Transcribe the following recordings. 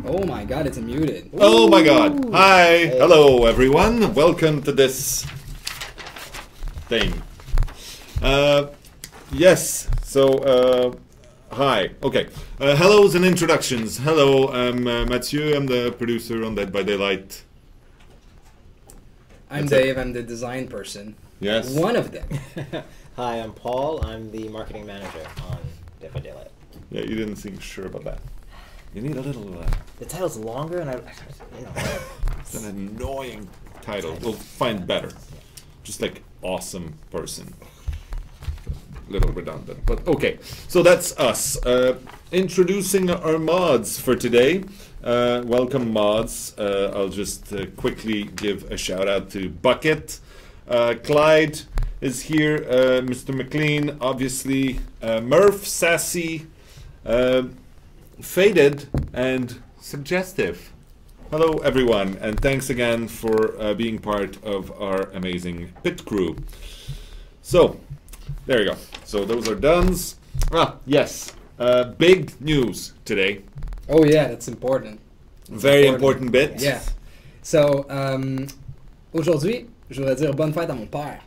Oh my god, it's muted. Oh my god. Hi. Hey. Hello everyone. Welcome to this thing. Yes. So hi. Okay. Hellos and introductions. Hello, I'm Mathieu. I'm the producer on Dead by Daylight. I'm Dave, I'm the design person. Yes. One of them. Hi, I'm Paul. I'm the marketing manager on Dead by Daylight. Yeah, you didn't seem sure about that. You need a little The title's longer, and it's an annoying title. We'll find better. Just like awesome person. A little redundant, but okay. So that's us. Introducing our mods for today. Welcome mods. I'll just quickly give a shout out to Bucket. Clyde is here. Mr. McLean, obviously. Murph, Sassy. Faded and Suggestive. Hello everyone, and thanks again for being part of our amazing pit crew. So, there you go. So those are dones. Yes, big news today. Oh yeah, that's important. Very important bit. Yeah. So, aujourd'hui, je voudrais dire bonne fête à mon père.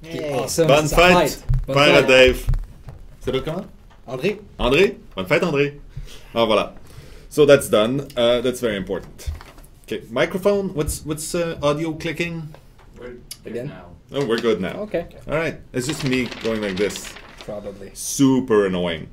Qui est awesome. Bonne C'est sa fête, Bonne père à fête. Dave. C'est le comment? André? André? Bonne fête, André. Oh, voilà. So that's done. That's very important. Okay, microphone. What's audio clicking? We're Again? now. Oh, we're good now. Okay. All right. It's just me going like this. Probably. Super annoying.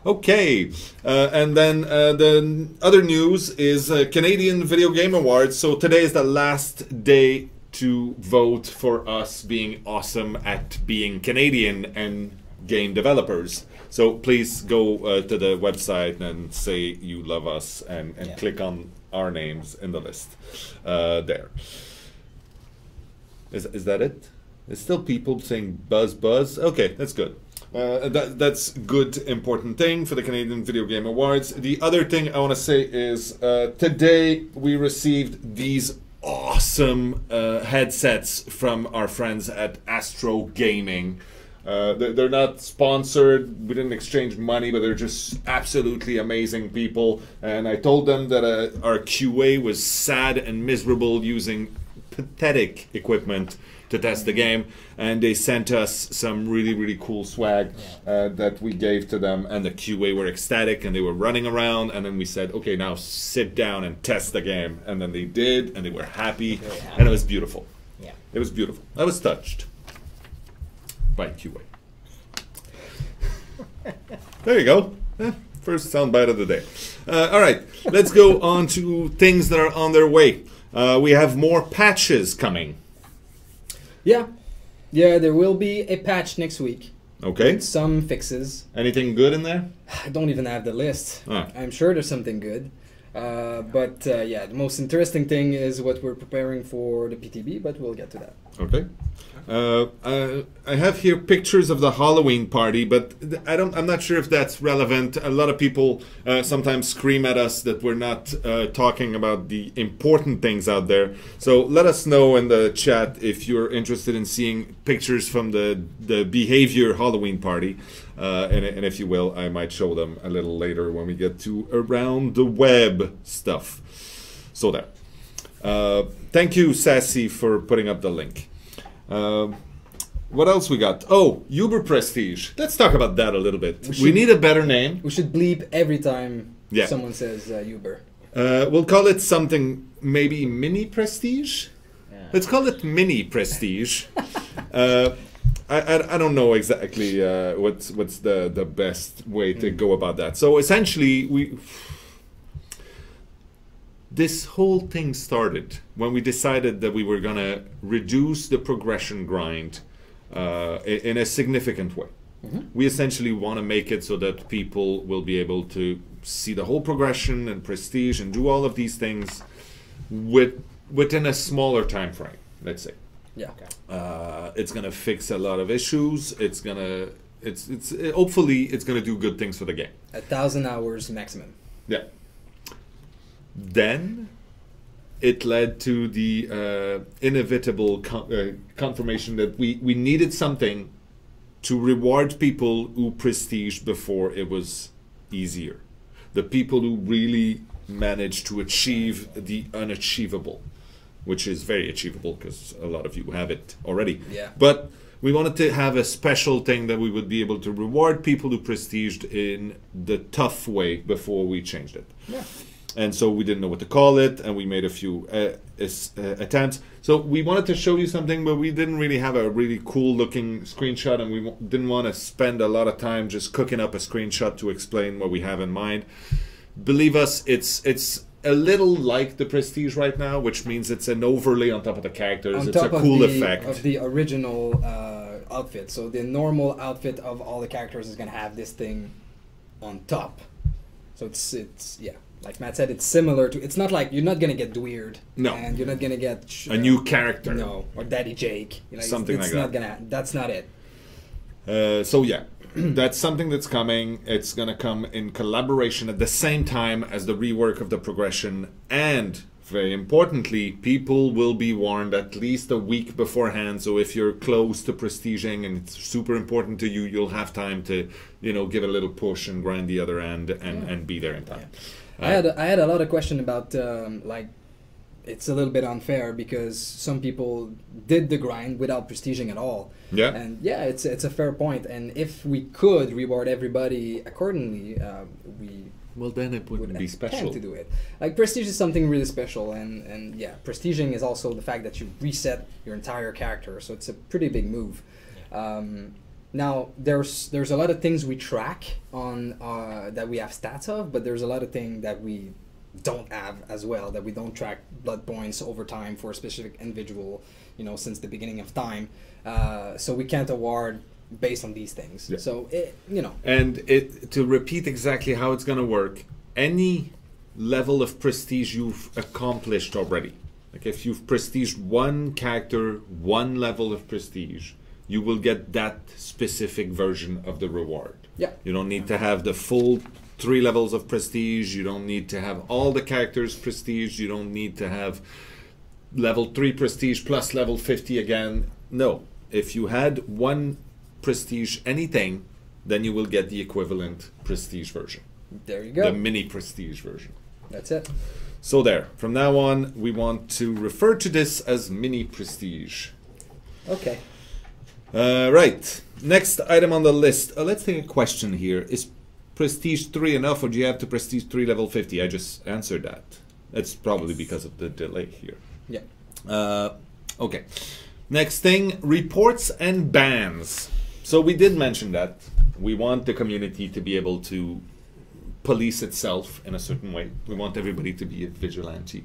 Okay, and then the other news is Canadian Video Game Awards. So today is the last day to vote for us being awesome at being Canadian and game developers. So please go to the website and say you love us and Yeah. click on our names in the list there. Is that it? There's still people saying buzz. Okay, that's good. That's good, important thing for the Canadian Video Game Awards. The other thing I want to say is today we received these awesome headsets from our friends at Astro Gaming. They're not sponsored, we didn't exchange money, but they're just absolutely amazing people. And I told them that our QA was sad and miserable using pathetic equipment to test the game, and they sent us some really cool swag that we gave to them, and the QA were ecstatic and they were running around, and then we said, okay, now sit down and test the game, and then they did, and they were happy, and it was beautiful. Yeah. It was beautiful. I was touched by QA. There you go. First soundbite of the day. All right, let's go on to things that are on their way. We have more patches coming. Yeah, there will be a patch next week. Okay. Some fixes. Anything good in there? I don't even have the list. Ah. I'm sure there's something good. But yeah, the most interesting thing is what we're preparing for the PTB, but we'll get to that. Okay. I have here pictures of the Halloween party, but I'm not sure if that's relevant. A lot of people sometimes scream at us that we're not talking about the important things out there. So let us know in the chat if you're interested in seeing pictures from the behavior Halloween party. And if you will, I might show them a little later when we get to around the web stuff. So there. Thank you, Sassy, for putting up the link. What else we got? Oh, Uber Prestige. Let's talk about that a little bit. We need a better name. We should bleep every time Yeah. someone says Uber. We'll call it something, maybe Mini Prestige? Yeah. Let's call it Mini Prestige. I don't know exactly what's the best way to go about that. So essentially, this whole thing started when we decided that we were going to reduce the progression grind in a significant way. We essentially want to make it so that people will be able to see the whole progression and prestige and do all of these things within a smaller time frame, let's say. Yeah. It's going to fix a lot of issues. Hopefully it's going to do good things for the game. 1,000 hours maximum. Yeah. Then it led to the inevitable confirmation that we needed something to reward people who prestige before it was easier. The people who really manage to achieve the unachievable, which is very achievable because a lot of you have it already. Yeah. But we wanted to have a special thing that we would be able to reward people who prestiged in the tough way before we changed it. Yeah. And so we didn't know what to call it, and we made a few attempts. So we wanted to show you something, but we didn't really have a really cool looking screenshot, and we didn't want to spend a lot of time just cooking up a screenshot to explain what we have in mind. Believe us, it's a little like the Prestige right now, which means it's an overlay on top of the characters. It's a cool effect of the original outfit. So the normal outfit of all the characters is going to have this thing on top. So it's yeah. Like Matt said, it's similar to. It's not like you're not gonna get Weird. No. And you're not gonna get a new character. No, or Daddy Jake. Something it's like not that. Gonna. That's not it. So yeah, that's something that's coming. It's gonna come in collaboration at the same time as the rework of the progression, and very importantly, people will be warned at least a week beforehand. So if you're close to prestiging and it's super important to you, you'll have time to, give a little push and grind the other end and be there in time. Yeah. I had a lot of question about it's a little bit unfair because some people did the grind without prestiging at all. Yeah. And yeah, it's a fair point. And if we could reward everybody accordingly, well, then it wouldn't be special to do it. Like prestige is something really special, and yeah, prestiging is also the fact that you reset your entire character. So it's a pretty big move. Yeah. Now there's a lot of things we track on that we have stats of, but there's a lot of things that we don't have as well, that we don't track blood points over time for a specific individual, since the beginning of time. So we can't award based on these things. Yeah. So and to repeat exactly how it's going to work, any level of prestige you've accomplished already, like if you've prestiged one character, one level of prestige, you will get that specific version of the reward. Yeah. You don't need to have the full 3 levels of prestige. You don't need to have all the characters prestige. You don't need to have level 3 prestige plus level 50 again. No. If you had one prestige anything, then you will get the equivalent prestige version. There you go. The mini prestige version. That's it. So there. From now on, we want to refer to this as mini prestige. Okay. Right. Next item on the list. Let's take a question here. Is prestige 3 enough, or do you have to prestige 3 level 50? I just answered that. That's probably because of the delay here. Yeah. Okay. Next thing, reports and bans. So we did mention that. We want the community to be able to police itself in a certain way. We want everybody to be a vigilante.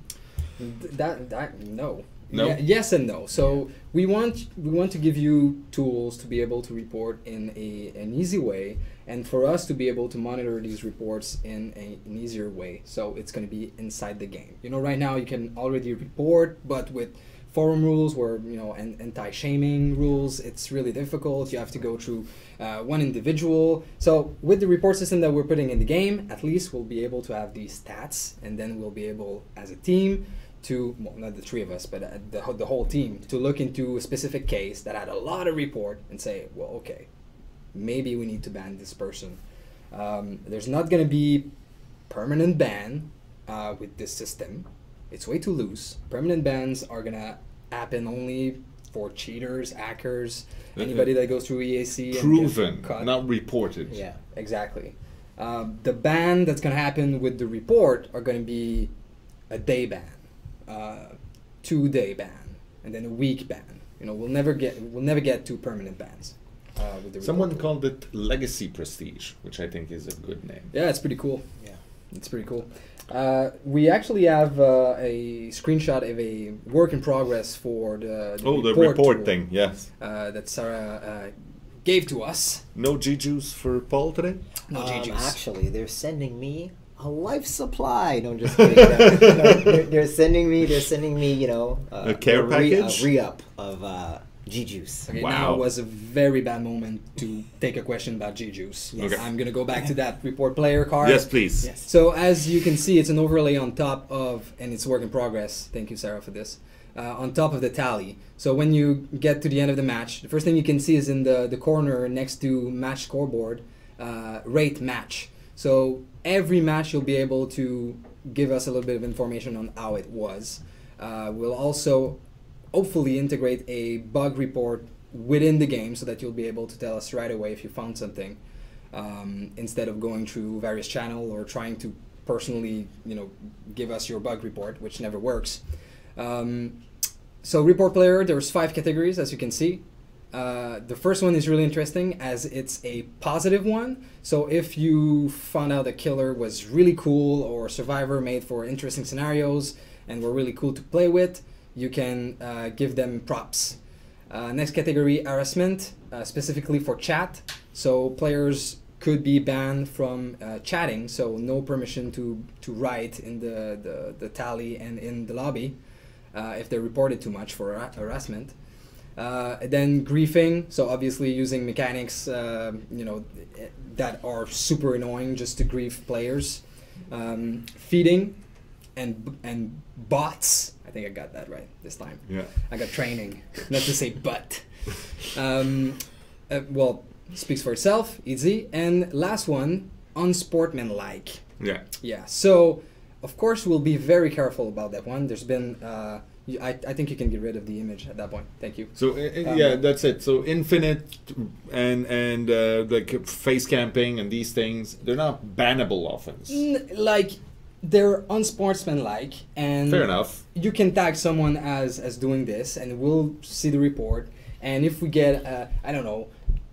No. No? Yeah, yes and no. So we want to give you tools to be able to report in an easy way, and for us to be able to monitor these reports in an easier way. So it's going to be inside the game. Right now you can already report, but with forum rules or and anti-shaming rules, it's really difficult. You have to go through one individual. So with the report system that we're putting in the game, at least we'll be able to have these stats, and then we'll be able as a team to, well, not the 3 of us, but the whole team, to look into a specific case that had a lot of report and say, well, okay, maybe we need to ban this person. There's not going to be permanent ban with this system. It's way too loose. Permanent bans are going to happen only for cheaters, hackers, anybody that goes through EAC. Proven, not reported. Yeah, exactly. The ban that's going to happen with the report are going to be a day ban. 2-day ban, and then a week ban. We'll never get 2 permanent bans. With the Someone called it legacy prestige, which I think is a good name. Yeah, it's pretty cool. Yeah, it's pretty cool. We actually have a screenshot of a work in progress for the report thing. Yes. That Sarah gave to us. No G-juice for Paul today? No G-juice. Actually, they're sending me a life supply. No, I'm just kidding. They're sending me, a care package? A re-up of G-Juice. Okay, wow. Now was a very bad moment to take a question about G-Juice. Yes. Okay. I'm going to go back to that report player card. Yes, please. Yes. So as you can see, it's an overlay on top of, and it's a work in progress. Thank you, Sarah, for this. On top of the tally. So when you get to the end of the match, the first thing you can see is in the corner next to match scoreboard, rate match. So every match you'll be able to give us a little bit of information on how it was. We'll also hopefully integrate a bug report within the game so that you'll be able to tell us right away if you found something, instead of going through various channels or trying to personally, give us your bug report, which never works. So report player, there's 5 categories, as you can see. The first one is really interesting as it's a positive one. So if you found out a killer was really cool or survivor made for interesting scenarios and were really cool to play with, you can give them props. Next category, harassment, specifically for chat. So players could be banned from chatting, so no permission to write in the tally and in the lobby if they reported too much for harassment. Then griefing, so obviously using mechanics that are super annoying just to grief players. Feeding and bots. I think I got that right this time. Yeah. I got training, not to say but. Well, speaks for itself, easy. And last one, unsportsmanlike. Yeah. Yeah. So, of course, we'll be very careful about that one. There's been, I think you can get rid of the image at that point. Thank you. So yeah, that's it. So infinite and like face camping and these things, they're not bannable offense. Like, they're unsportsmanlike, and Fair enough. you can tag someone as doing this, and we'll see the report. And if we get, I don't know,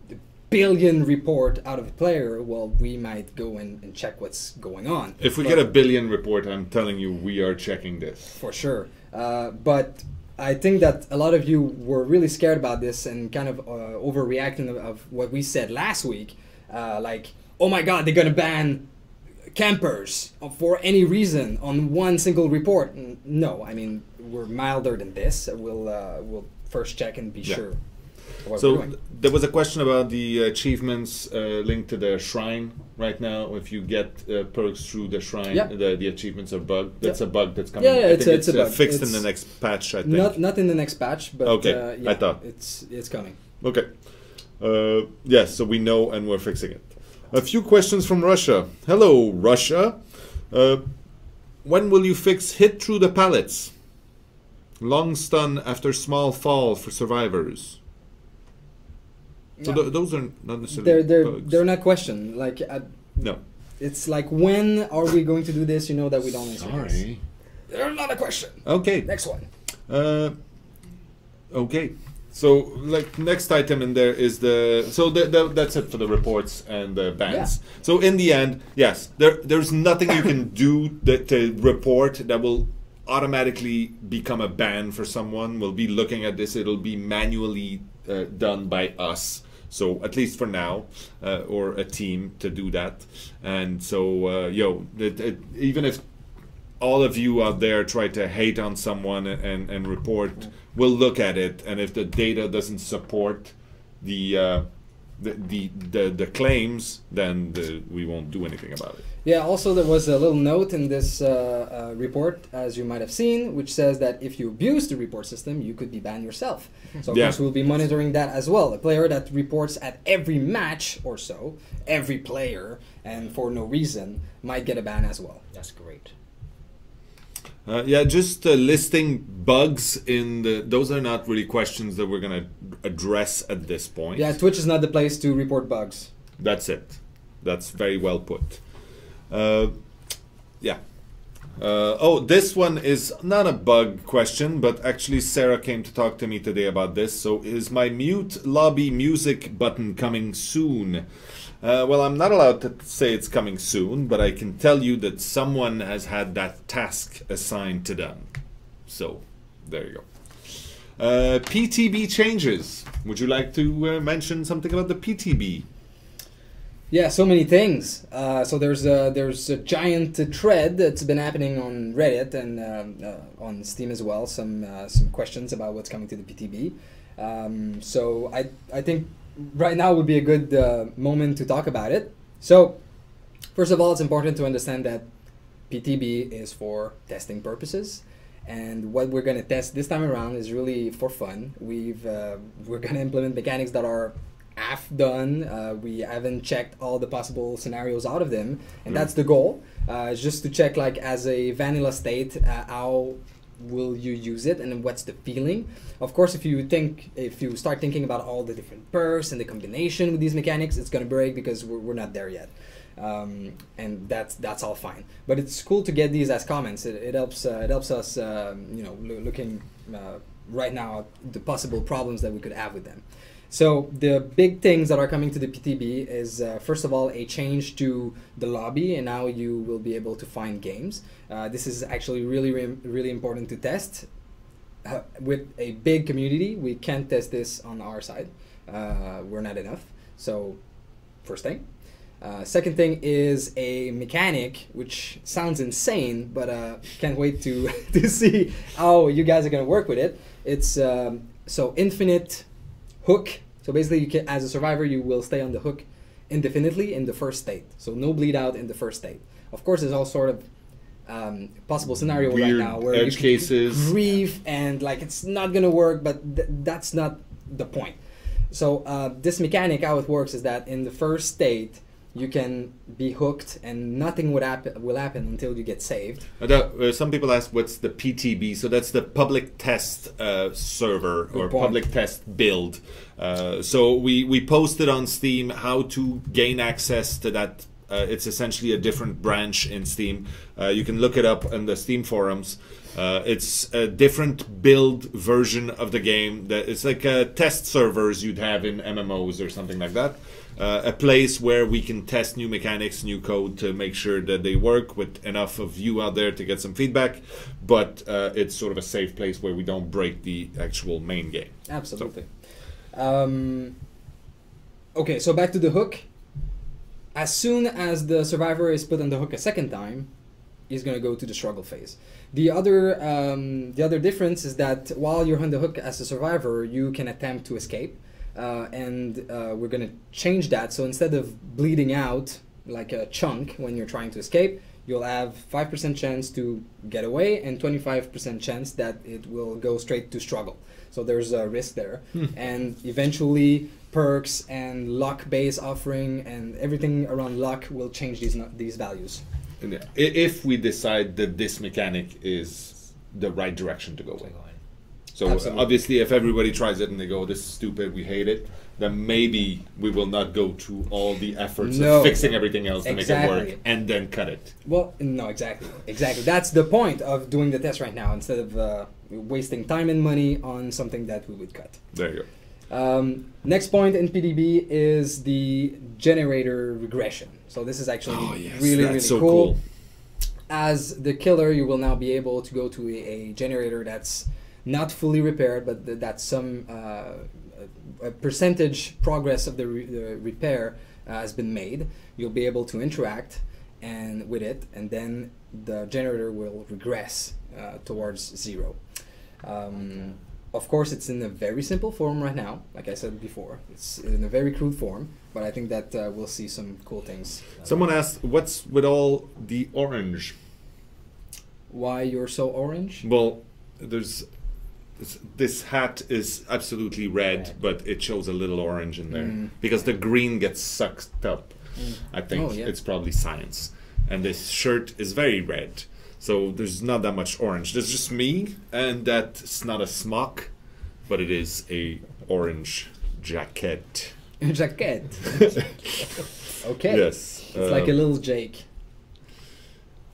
the billion report out of a player, well, we might go and check what's going on. If we get a billion report, I'm telling you, we are checking this. For sure. But I think that a lot of you were really scared about this and kind of overreacting of what we said last week. Like, oh my God, they're going to ban campers for any reason on one single report. No, I mean, we're milder than this. We'll first check and be sure what we're So doing. there was a question about the achievements linked to the shrine right now. If you get perks through the shrine, Yep. the achievements are bugged. That's a bug that's coming. Yeah, I it's think a bug. fixed in It's the next patch, I think. Not in the next patch, but Okay, yeah, I thought. it's coming. Okay. Yes, so we know and we're fixing it. A few questions from Russia. Hello, Russia. When will you fix hit through the pallets? Long stun after small fall for survivors. So Yeah. those are not necessarily bugs. They're not questioned. Like, No. it's like, when are we going to do this? You know that we don't answer this. Sorry. They're not a question. Okay. Next one. Okay. So, like, next item in there is that's it for the reports and the bans. Yeah. So, in the end, yes, there's nothing you can do to report that will automatically become a ban for someone. We'll be looking at this. It'll be manually done by us. So, at least for now, or a team to do that. And so, even if all of you out there try to hate on someone and report, we'll look at it, and if the data doesn't support the claims, then we won't do anything about it. Yeah, also there was a little note in this report, as you might have seen, which says that if you abuse the report system, you could be banned yourself. So of Yeah. course we'll be monitoring that as well. A player that reports at every match or so, every player, and for no reason, might get a ban as well. That's great. Just listing bugs in those are not really questions that we're going to address at this point. Yeah, Twitch is not the place to report bugs. That's it. That's very well put. This one is not a bug question, but actually Sarah came to talk to me today about this. So, is my mute lobby music button coming soon? Well, I'm not allowed to say it's coming soon, but I can tell you that someone has had that task assigned to them. So, there you go. PTB changes. Would you like to mention something about the PTB? Yeah, so many things. So there's a giant thread that's been happening on Reddit and on Steam as well. Some questions about what's coming to the PTB. So I think right now would be a good moment to talk about it. So first of all, it's important to understand that PTB is for testing purposes, and what we're going to test this time around is really for fun. We're going to implement mechanics that are half done. We haven't checked all the possible scenarios out of them, and that's the goal. Just to check, like, as a vanilla state, how will you use it and what's the feeling. Of course, if you start thinking about all the different perks and the combination with these mechanics, it's going to break because we're not there yet. And that's all fine, but it's cool to get these as comments. It helps us looking right now at the possible problems that we could have with them. So the big things that are coming to the PTB is first of all a change to the lobby, and now you will be able to find games. This is actually really important to test. With a big community, we can't test this on our side. We're not enough. So first thing. Second thing is a mechanic, which sounds insane, but can't wait to see how you guys are going to work with it. It's so infinite hook. So basically, you can, as a survivor, you will stay on the hook indefinitely in the first state. So no bleed out in the first state. Of course, there's all sort of possible scenario Weird right now where edge you cases, grief and like it's not going to work, but that's not the point. So this mechanic, how it works is that in the first state, you can be hooked and nothing will happen until you get saved. Some people ask what's the PTB, so that's the public test server or public test build. So we posted on Steam how to gain access to that. It's essentially a different branch in Steam. You can look it up in the Steam forums. It's a different build version of the game. It's like test servers you'd have in MMOs or something like that. A place where we can test new mechanics, new code to make sure that they work with enough of you out there to get some feedback. But it's sort of a safe place where we don't break the actual main game. Absolutely. Okay, so back to the hook. As soon as the survivor is put on the hook a second time, he's going to go to the struggle phase. The other difference is that while you're on the hook as a survivor, you can attempt to escape. And we're going to change that. So instead of bleeding out like a chunk when you're trying to escape, you'll have 5% chance to get away and 25% chance that it will go straight to struggle. So there's a risk there. And eventually perks and luck-based offering and everything around luck will change these values. If we decide that this mechanic is the right direction to go in. So Absolutely. Obviously, if everybody tries it and they go, "This is stupid, we hate it," then maybe we will not go through all the efforts of fixing everything else to make it work and then cut it. Well, no, exactly. That's the point of doing the test right now, instead of wasting time and money on something that we would cut. There you go. Next point in PDB is the generator regression. So this is actually really so cool. As the killer, you will now be able to go to a generator that's not fully repaired, but that's some a percentage progress of the repair has been made. You'll be able to interact with it, and then the generator will regress towards zero. Of course, it's in a very simple form right now. Like I said before, it's in a very crude form, but I think that we'll see some cool things. Someone asked, what's with all the orange? Why you're so orange? Well, this hat is absolutely red, but it shows a little orange in there because the green gets sucked up. I think it's probably science. And this shirt is very red, so there's not that much orange. There's just me, and that's not a smock, but it is a orange jacket. Jacket. Okay. Yes. It's like a little Jake.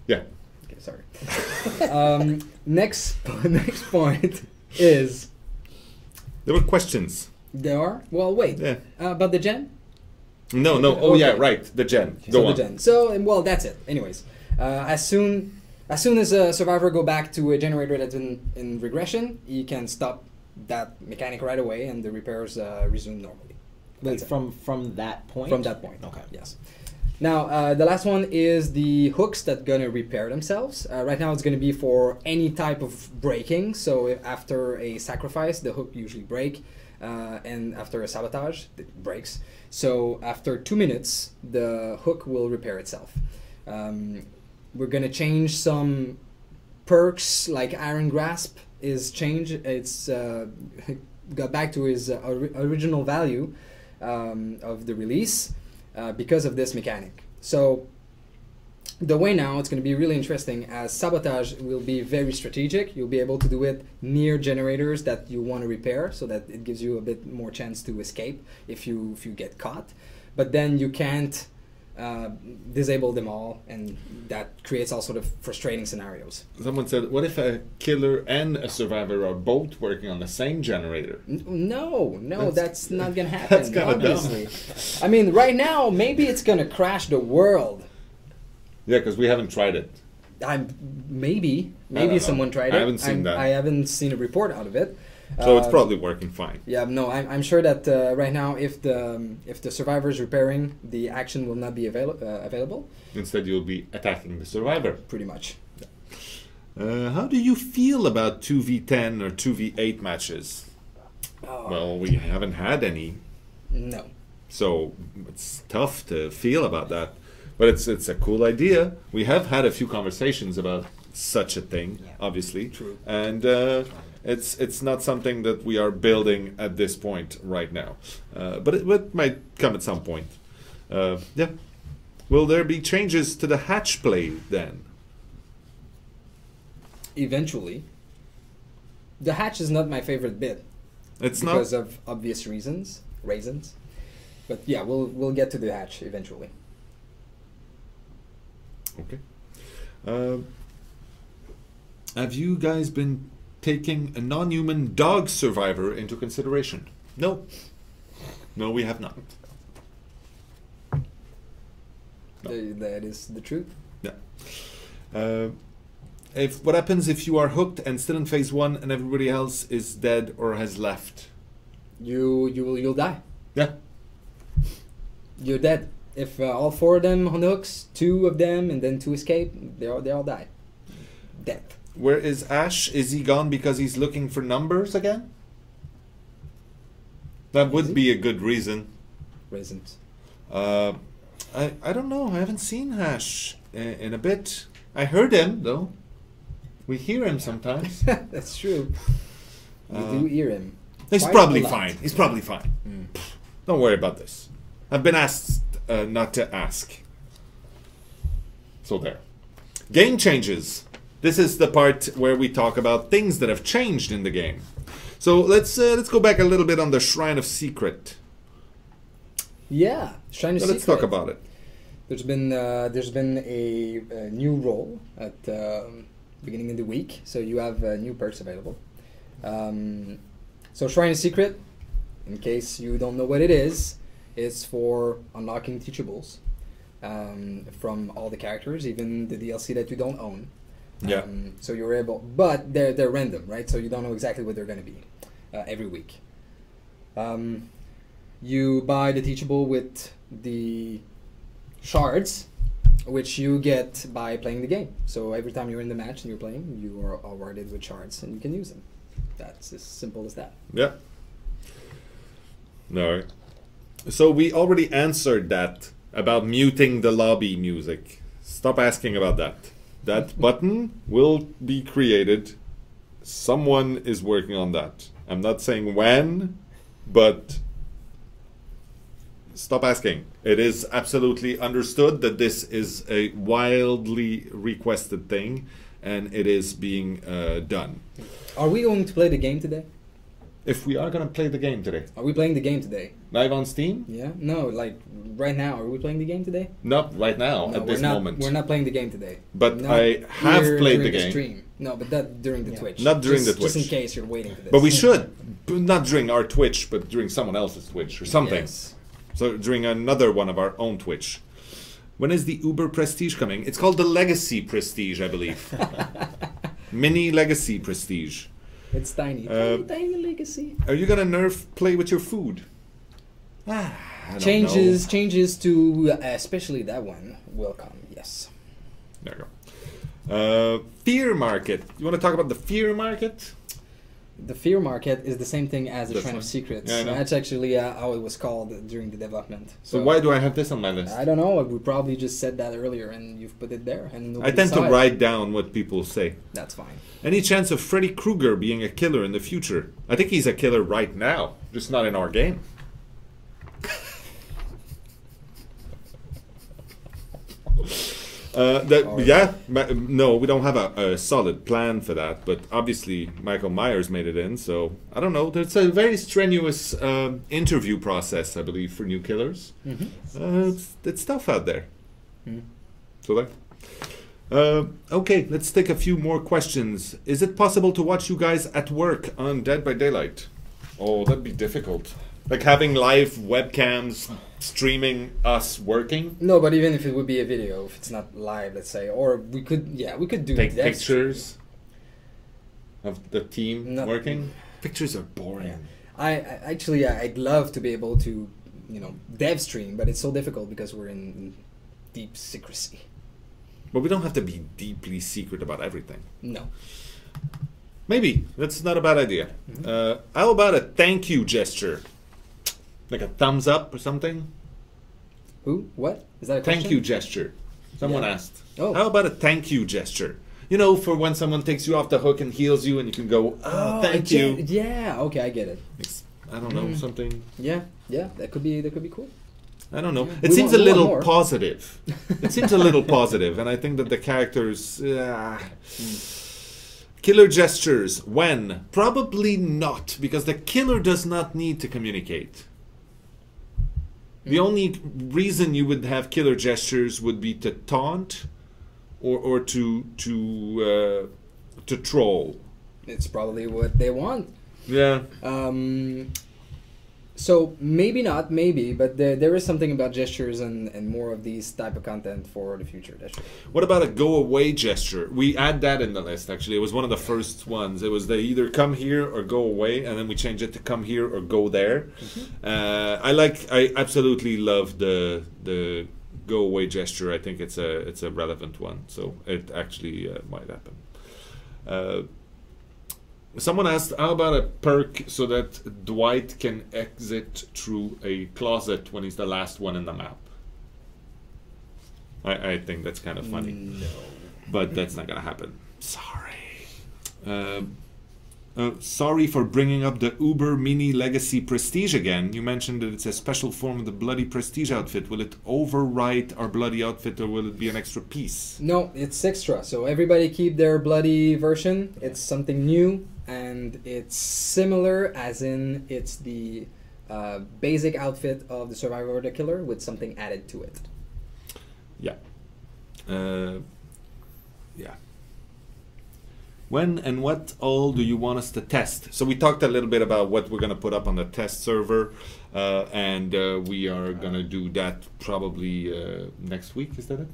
Yeah. Okay, sorry. Next point is... There were questions. There are? Well, wait. Yeah. About the gen? No. Oh, Okay. yeah, right. The gen. Go on. The gen. So, well, that's it. Anyways, as soon as a survivor go back to a generator that's in regression, he can stop that mechanic right away, and the repairs resume normally. Wait, from that point? From that point. Okay. Yes. Now, the last one is the hooks that gonna repair themselves. Right now, it's gonna be for any type of breaking. So if after a sacrifice, the hook usually break, and after a sabotage, it breaks. So after 2 minutes, the hook will repair itself. We're gonna change some perks, like Iron Grasp is changed. It's got back to his original value. of the release because of this mechanic. So the way now it's going to be really interesting, as sabotage will be very strategic. You'll be able to do it near generators that you want to repair, so that it gives you a bit more chance to escape if you get caught. But then you can't disable them all, and that creates all sort of frustrating scenarios. Someone said, what if a killer and a survivor are both working on the same generator? No, that's not going to happen. That's kind of obviously. I mean, right now, maybe it's going to crash the world. Yeah, because we haven't tried it. Maybe someone tried it. I haven't seen that. I haven't seen a report out of it. So it's probably working fine. Yeah, no, I'm sure that right now, if the survivor is repairing, the action will not be available. Instead, you'll be attacking the survivor. Pretty much. How do you feel about 2v10 or 2v8 matches? Oh. Well, we haven't had any. No. So it's tough to feel about that. But it's a cool idea. We have had a few conversations about such a thing, obviously. True. And it's not something that we are building at this point right now. But it might come at some point. Yeah. Will there be changes to the hatch play then? Eventually. The hatch is not my favorite bit. It's because not of obvious reasons. But yeah, we'll get to the hatch eventually. Okay. Have you guys been taking a non-human dog survivor into consideration? No. No, we have not. No. That is the truth. Yeah. What happens if you are hooked and still in phase 1 and everybody else is dead or has left? You'll die. Yeah. You're dead. If all 4 of them on hooks, 2 of them, and then 2 escape, they all die. Death. Where is Ash? Is he gone because he's looking for numbers again? That would be a good reason. Reasons. I don't know. I haven't seen Ash in a bit. I heard him though. We hear him sometimes. That's true. You do hear him. He's Quite probably a lot. fine. He's probably fine. Don't worry about this. I've been asked not to ask. So there. Game changes. This is the part where we talk about things that have changed in the game. So let's go back a little bit on the Shrine of Secret. Yeah, Shrine of So Secret. let's talk about it. There's been a new role at beginning of the week, so you have new perks available. So Shrine of Secret, in case you don't know what it is, it's for unlocking teachables from all the characters, even the DLC that you don't own. Yeah. So you're able, but they're random, right? So you don't know exactly what they're going to be every week. You buy the teachable with the shards, which you get by playing the game. So every time you're in the match and you're playing, you are awarded with shards and you can use them. That's as simple as that. Yeah. No. So we already answered that about muting the lobby music. Stop asking about that. That button will be created. Someone is working on that. I'm not saying when, but stop asking. It is absolutely understood that this is a wildly requested thing, and it is being done. Are we going to play the game today? If we are going to play the game today. Are we playing the game today? Live on Steam? Yeah? No, like right now. Are we playing the game today? Not right now, No, at this moment. We're not playing the game today. But Not I have here played the during game. Stream. No, but that during the Twitch. Not during Just- the Twitch. Just in case you're waiting for this. But we should. Not during our Twitch, but during someone else's Twitch or something. Yes. So during another one of our own Twitch. When is the Uber Prestige coming? It's called the Legacy Prestige, I believe. Mini Legacy Prestige. It's tiny. Tiny legacy. Are you gonna nerf play with your food? I don't Changes to especially that one will come. Yes. know. There you go. Fear market. You want to talk about the fear market? The fear market is the same thing as the That's Shrine of right. Secrets. Yeah, I know. That's actually how it was called during the development. So why do I have this on my list? I don't know. We probably just said that earlier, and you've put it there. And I nobody tend to saw it. write down what people say. That's fine. Any chance of Freddy Krueger being a killer in the future? I think he's a killer right now, just not in our game. No, we don't have a solid plan for that, but obviously Michael Myers made it in, so I don't know. There's a very strenuous interview process, I believe, for new killers. It's tough out there. So like, okay, let's take a few more questions. Is it possible to watch you guys at work on Dead by Daylight? Oh, that'd be difficult. Like having live webcams streaming us working. No, but even if it would be a video, if it's not live, let's say, or we could do take that pictures of the team working. Pictures are boring. Yeah. I'd love to be able to, dev stream, but it's so difficult because we're in deep secrecy. But we don't have to be deeply secret about everything. No. Maybe that's not a bad idea. How about a thank you gesture? Like a thumbs up or something? Who? What? Is that a question? Thank you gesture. Someone asked. Oh. How about a thank you gesture? You know, for when someone takes you off the hook and heals you and you can go, thank you. Yeah, okay, I get it. I don't know, something. Yeah, that could be cool. I don't know. Yeah. It seems a little positive. It seems a little positive, and I think that the characters... Killer gestures. When? Probably not, because the killer does not need to communicate. The only reason you would have killer gestures would be to taunt or to troll. It's probably what they want. Yeah. So maybe not, but there is something about gestures and more of these type of content for the future. That's true. What about a go away gesture? We add that in the list, actually. It was one of the first ones. It was they either come here or go away, and then we changed it to come here or go there. I absolutely love the go away gesture. I think it's a relevant one, so it actually might happen. Someone asked, how about a perk so that Dwight can exit through a closet when he's the last one in the map? I think that's kind of funny. No. But that's not going to happen. Sorry. Sorry for bringing up the Uber Mini Legacy Prestige again. You mentioned that it's a special form of the Bloody Prestige outfit. Will it overwrite our Bloody outfit or will it be an extra piece? No, it's extra. So everybody keep their Bloody version. It's something new. And it's similar, as in it's the basic outfit of the Survivor or the Killer with something added to it. Yeah. When and what all do you want us to test? So we talked a little bit about what we're going to put up on the test server, and we are going to do that probably next week. Is that it?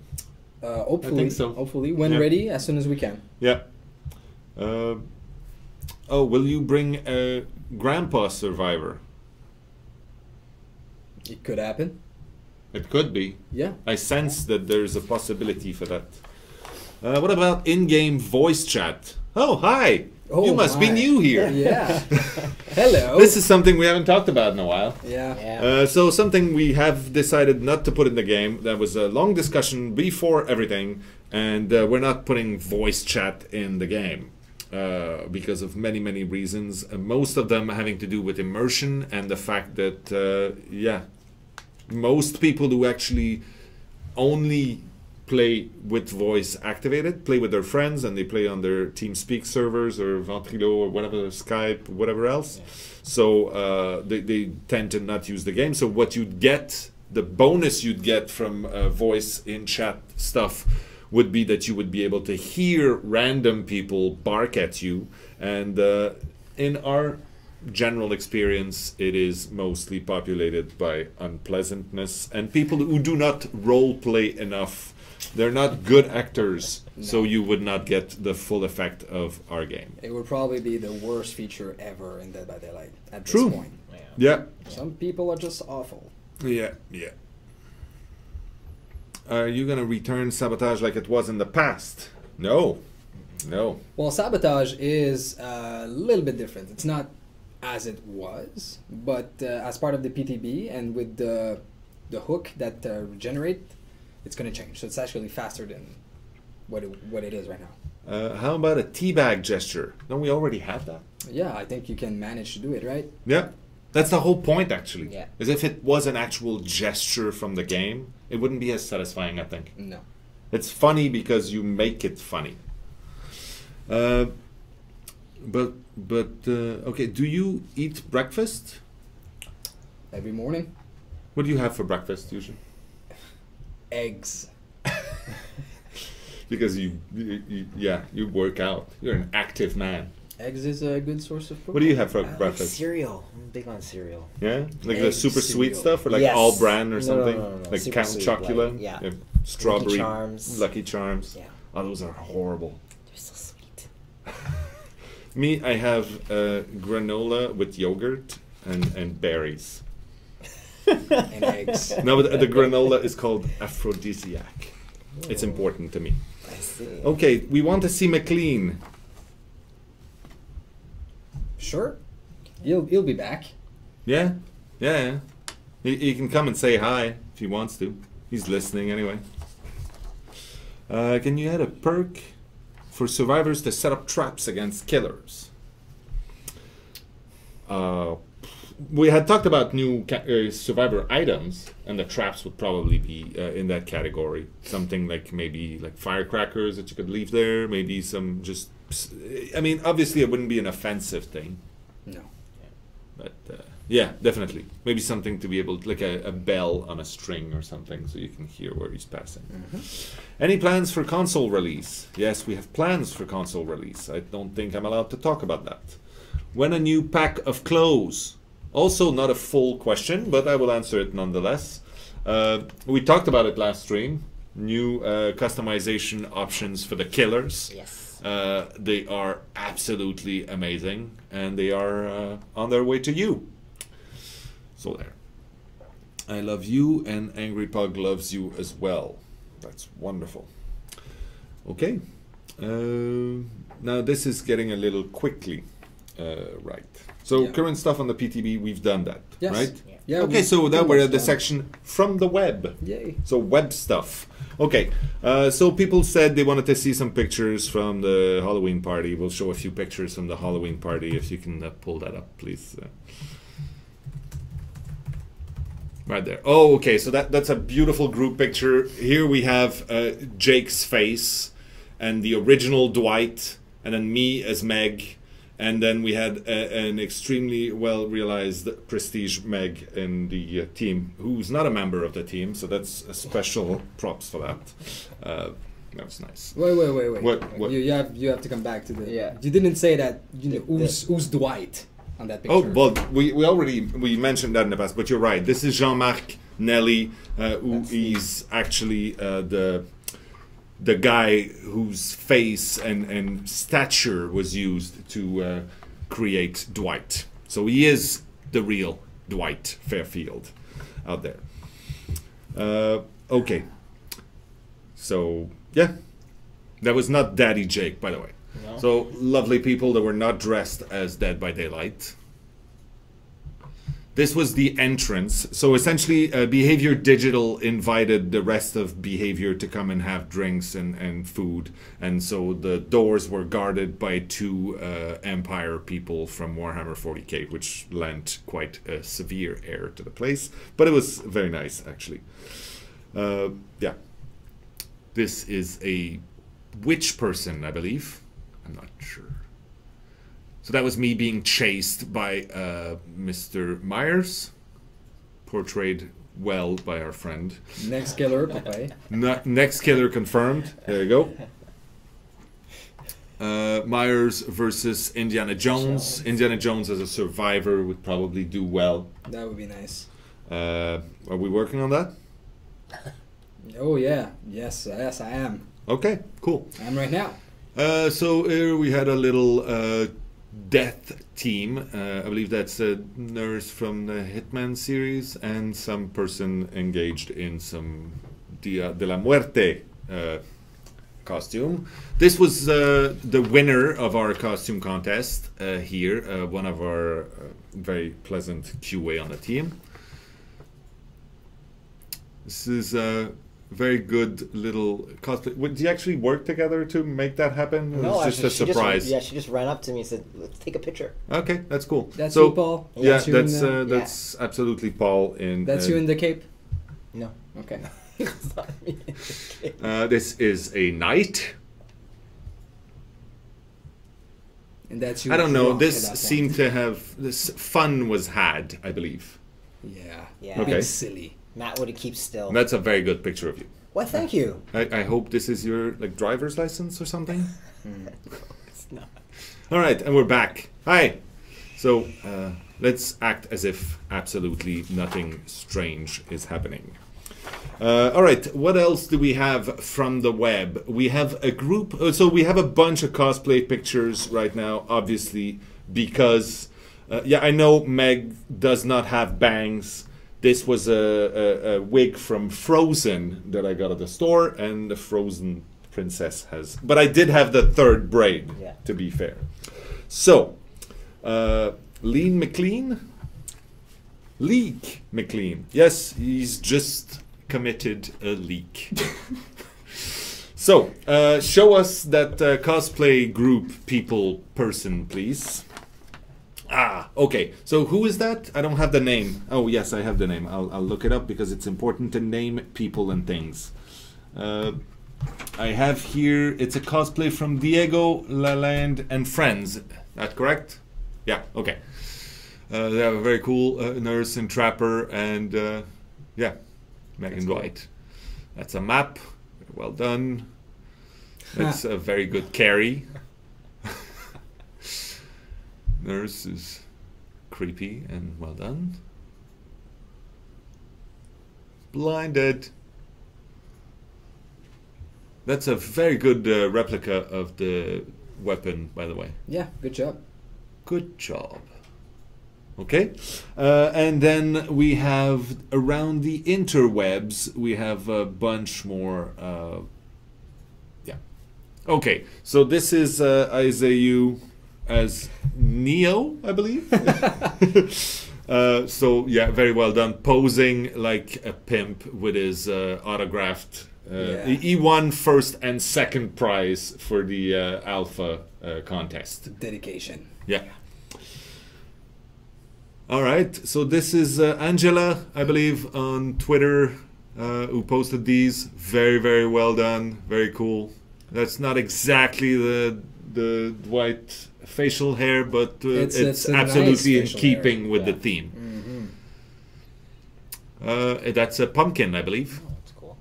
Hopefully. I think so. Hopefully, when ready, as soon as we can. Yeah. Will you bring a Grandpa Survivor? It could happen. It could be. Yeah. I sense that there's a possibility for that. What about in-game voice chat? Oh, hi! Oh, you must be new here. Yeah. Hello. This is something we haven't talked about in a while. Yeah. So something we have decided not to put in the game. That was a long discussion before everything, and we're not putting voice chat in the game. Because of many reasons, most of them having to do with immersion and the fact that most people who actually only play with voice activated play with their friends and they play on their TeamSpeak servers or Ventrilo or whatever, Skype, whatever else. So they tend to not use the game. So what you'd get, the bonus you'd get from voice in chat stuff would be that you would be able to hear random people bark at you, and in our general experience it is mostly populated by unpleasantness and people who do not role play enough. They're not good actors, so you would not get the full effect of our game. It would probably be the worst feature ever in Dead by Daylight at True. this point. Yeah. Some people are just awful. Yeah. Are you going to return Sabotage like it was in the past? No. Well, Sabotage is a little bit different. It's not as it was, but as part of the PTB and with the hook that regenerate, it's going to change. So it's actually faster than what it is right now. How about a teabag gesture? Don't we already have that? Yeah, I think you can manage to do it, right? Yeah. That's the whole point, actually. Yeah. As if it was an actual gesture from the game, it wouldn't be as satisfying, I think. No. It's funny because you make it funny. Okay, do you eat breakfast? Every morning. What do you have for breakfast usually? Eggs. Because you work out. You're an active man. Eggs is a good source of protein. What do you have for Like breakfast? cereal. I'm big on cereal. Yeah, like the Egg super sweet cereal. stuff, or like Yes. all bran or something, No. like Super Count sweet, Chocula, like, yeah. strawberry, Charms. Lucky Charms. Yeah. Oh, those are horrible. They're so sweet. Me, I have granola with yogurt and berries. And eggs. No, but the granola is called aphrodisiac. It's important to me. I see. Okay, we want to see McLean. Sure. He'll be back. Yeah. He can come and say hi if he wants to. He's listening anyway. Can you add a perk for survivors to set up traps against killers? We had talked about new survivor items, and the traps would probably be in that category. Something like maybe like firecrackers that you could leave there. Maybe some just. I mean, obviously, it wouldn't be an offensive thing. No. But yeah, definitely. Maybe something to be able to, like a bell on a string or something, so you can hear where he's passing. Any plans for console release? Yes, we have plans for console release. I don't think I'm allowed to talk about that. When a new pack of clothes? Also not a full question, but I will answer it nonetheless. We talked about it last stream. New customization options for the killers. Yes. They are absolutely amazing, and they are on their way to you. So there. I love you, and Angry Pug loves you as well. That's wonderful. Okay. Now this is getting a little quickly right. So current stuff on the PTB, we've done that, Yes. right? Yeah. Okay, so now we're at the section from the web. Yay. So web stuff. Okay, so people said they wanted to see some pictures from the Halloween party. We'll show a few pictures from the Halloween party if you can pull that up, please. Right there. Oh, okay, so that's a beautiful group picture. Here we have Jake's face and the original Dwight, and then me as Meg. And then we had an extremely well-realized Prestige Meg in the team, who's not a member of the team, so that's a special props for that. That was nice. Wait. What? You have to come back to the. Yeah. You didn't say that. You know, who's Dwight on that picture? Oh, well, we already mentioned that in the past, but you're right. This is Jean-Marc Nelly, who is actually the guy whose face and stature was used to create Dwight. So he is the real Dwight Fairfield out there. Okay. So, yeah. That was not Daddy Jake, by the way. No. So, lovely people that were not dressed as Dead by Daylight. This was the entrance. So essentially, Behavior Digital invited the rest of Behavior to come and have drinks and food. And so the doors were guarded by two Empire people from Warhammer 40k, which lent quite a severe air to the place. But it was very nice, actually. Yeah. This is a witch person, I believe. I'm not sure. So that was me being chased by Mr. Myers, portrayed well by our friend. Next killer, Popeye. Next killer confirmed. There you go. Myers versus Indiana Jones. Indiana Jones as a survivor would probably do well. That would be nice. Are we working on that? Oh yeah, yes, I am. Okay, cool. I'm right now. So here we had a little death team. I believe that's a nurse from the Hitman series and some person engaged in some Dia de la Muerte costume. This was the winner of our costume contest here, one of our very pleasant QA on the team. This is a very good little cosplay. Did you actually work together to make that happen? It No, was just a surprise. She just ran up to me and said, "Let's take a picture." Okay, that's cool. That's so, you, Paul. Yeah, That's you in that's absolutely Paul in. That's you in the cape. No. Okay. This is a knight. And that's I don't know. wrong This at that seemed point. to have this fun was had, I believe. Yeah. Yeah. Okay. Bit silly. Matt would have keep still. And that's a very good picture of you. Well, thank you. I hope this is your like driver's license or something. It's not. All right, and we're back. Hi. So let's act as if absolutely nothing strange is happening. All right, what else do we have from the web? We have a group, so we have a bunch of cosplay pictures right now, obviously, because, yeah, I know Meg does not have bangs. This was a wig from Frozen that I got at the store, and the Frozen princess has, but I did have the third braid, Yeah. to be fair. So, Lean McLean? Leak McLean. Yes, he's just committed a leak. So, show us that cosplay group person, please. Ah, okay. So who is that? I don't have the name. Oh, yes, I have the name. I'll look it up because it's important to name people and things. I have here, it's a cosplay from Diego Lalande and Friends. That correct? Yeah, okay. They have a very cool nurse and trapper and, yeah, Meg and Dwight. That's a map. Well done. That's a very good carry. Nurse is creepy and well done. Blinded. That's a very good replica of the weapon, by the way. Yeah, good job. Good job. Okay. And then we have around the interwebs, we have a bunch more. Yeah. Okay. So this is Isaiah as Neo, I believe. So yeah, very well done. Posing like a pimp with his autographed. He won first and second prize for the alpha contest. Dedication. Yeah. All right. So this is Angela, I believe, on Twitter, who posted these. Very, very well done. Very cool. That's not exactly the white facial hair, but it's a absolutely nice in keeping hair. with Yeah. the theme. Mm-hmm. That's a pumpkin, I believe. Oh, that's cool.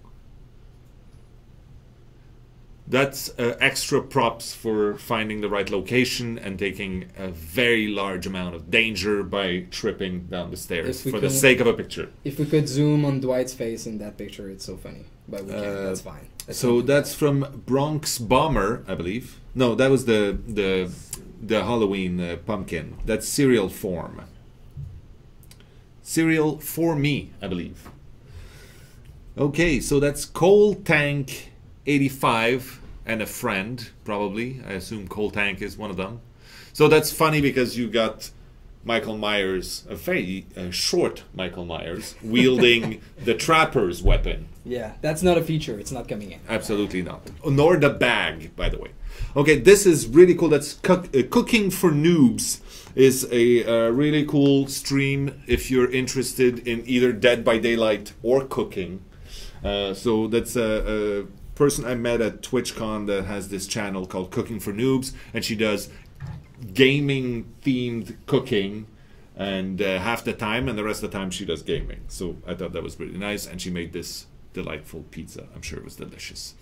That's extra props for finding the right location and taking a very large amount of danger by tripping down the stairs for the sake of a picture. If we could zoom on Dwight's face in that picture, it's so funny. But we can't. That's fine. So that's from Bronx Bomber, I believe. No, that was the Halloween pumpkin. That's Serial Form. Serial for me, I believe. Okay, so that's Coal Tank 85 and a friend, probably. I assume Coal Tank is one of them. So that's funny because you got Michael Myers, a very short Michael Myers, wielding the trapper's weapon. Yeah, that's not a feature. It's not coming in. Absolutely not. Nor the bag, by the way. Okay, this is really cool. That's Cooking for Noobs is a really cool stream if you're interested in either Dead by Daylight or cooking. So that's a person I met at TwitchCon that has this channel called Cooking for Noobs, and she does gaming-themed cooking, and half the time, and the rest of the time she does gaming. So I thought that was really nice, and she made this delightful pizza. I'm sure it was delicious.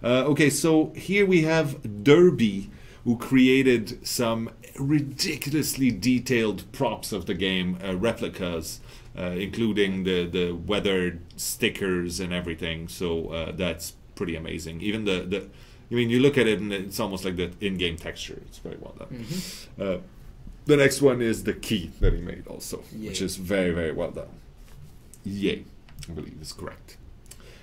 Okay, so here we have Derby, who created some ridiculously detailed props of the game, replicas, including the weathered stickers and everything. So that's pretty amazing. Even I mean, you look at it and it's almost like the in-game texture. It's very well done. Mm-hmm. The next one is the key that he made also, Yay. which is very, very well done. Yay, I believe is correct.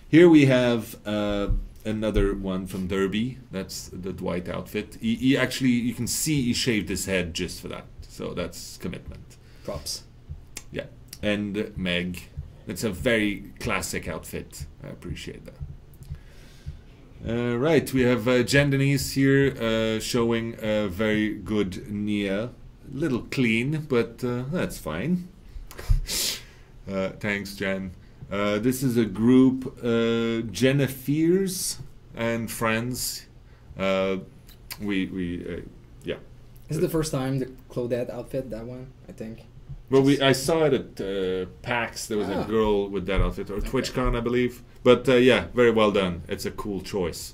Here we have another one from Derby. That's the Dwight outfit. He actually, you can see he shaved his head just for that. So that's commitment. Props. Yeah. And Meg. It's a very classic outfit. I appreciate that. Right, we have Jen Denise here showing a very good Nia. A little clean, but that's fine. Thanks, Jen. This is a group, Jennifer's and friends. Yeah. This is the first time the Claudette outfit, that one, I think. Well, I saw it at PAX. There was a girl with that outfit, or TwitchCon, I believe. But yeah, very well done. It's a cool choice,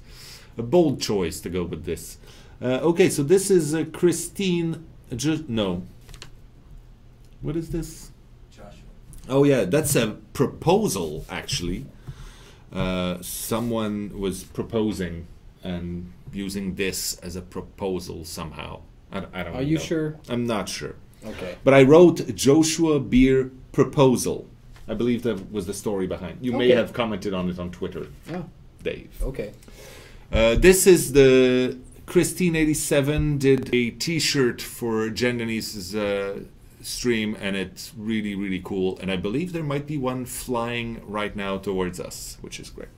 a bold choice to go with this. Okay, so this is Christine. No. What is this? Joshua. Oh yeah, that's a proposal actually. Someone was proposing and using this as a proposal somehow. I don't know. Are you sure? I'm not sure. Okay. But I wrote Joshua Beer proposal. I believe that was the story behind. You may have commented on it on Twitter, Dave. Okay. This is the Christine87 did a T-shirt for Jen Denise's stream, and it's really, really cool. And I believe there might be one flying right now towards us, which is great.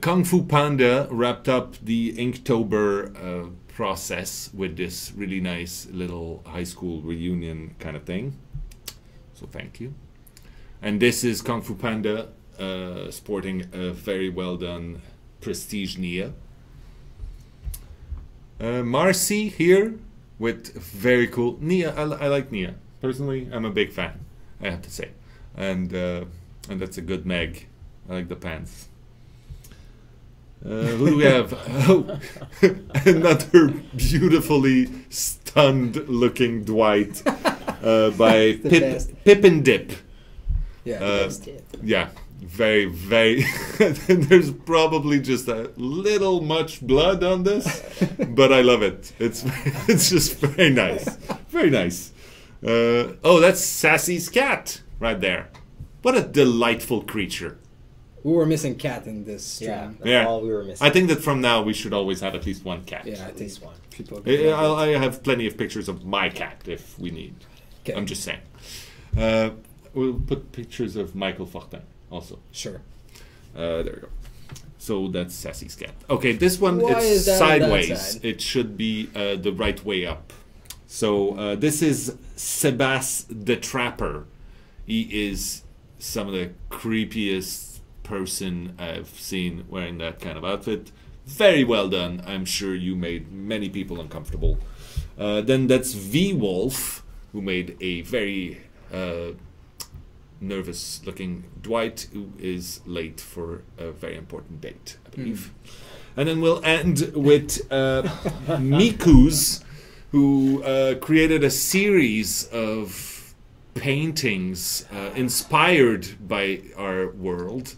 Kung Fu Panda wrapped up the Inktober process with this really nice little high school reunion kind of thing. So thank you. And this is Kung Fu Panda sporting a very well done Prestige Nia. Marcy here with very cool Nia. I like Nia personally. I'm a big fan, I have to say, and that's a good Meg. I like the pants. Who do we have? Oh, another beautifully stunned looking Dwight by Pip and Dip. Yeah. Yeah, very, very. There's probably just a little much blood on this, but I love it. It's just very nice, very nice. Oh, that's Sassy's cat right there. What a delightful creature. We were missing cat in this stream. Yeah, that's all we were missing. I think that from now we should always have at least one cat. Yeah, At least one. People I have plenty of pictures of my cat if we need. Okay. I'm just saying. We'll put pictures of Michael Fortin also. Sure. There we go. So that's Sassy's cat. Okay, this one Why is it's that on that sideways. side? It should be the right way up. So this is Sebas the Trapper. He is some of the creepiest person I've seen wearing that kind of outfit. Very well done. I'm sure you made many people uncomfortable. Then that's V-Wolf, who made a very nervous looking Dwight, who is late for a very important date, I believe. And then we'll end with Miku's, who created a series of paintings inspired by our world.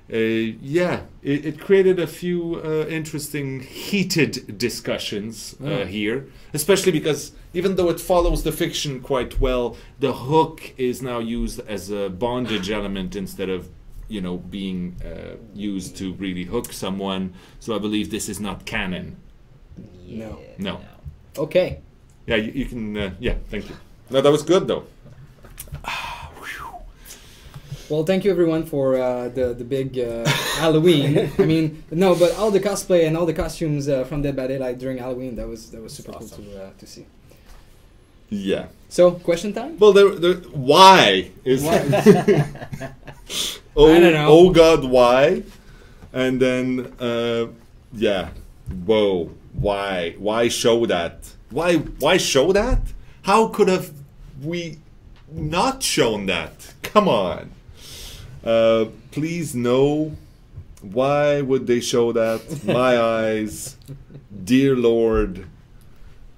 It created a few interesting heated discussions here, especially because even though it follows the fiction quite well, the hook is now used as a bondage element instead of being used to really hook someone. So I believe this is not canon. No. Okay. Yeah, you can. Thank you. No, that was good though. Well, thank you everyone for the big Halloween. I mean, no, but all the cosplay and all the costumes from Dead by Daylight during Halloween, that was super awesome. cool to see. Yeah. So, question time? Well, why is Why? oh, I don't know. Oh God, why? And then whoa, why? Why show that? Why show that? How could have we not shown that? Come on. Please no. Why would they show that? My eyes. Dear Lord.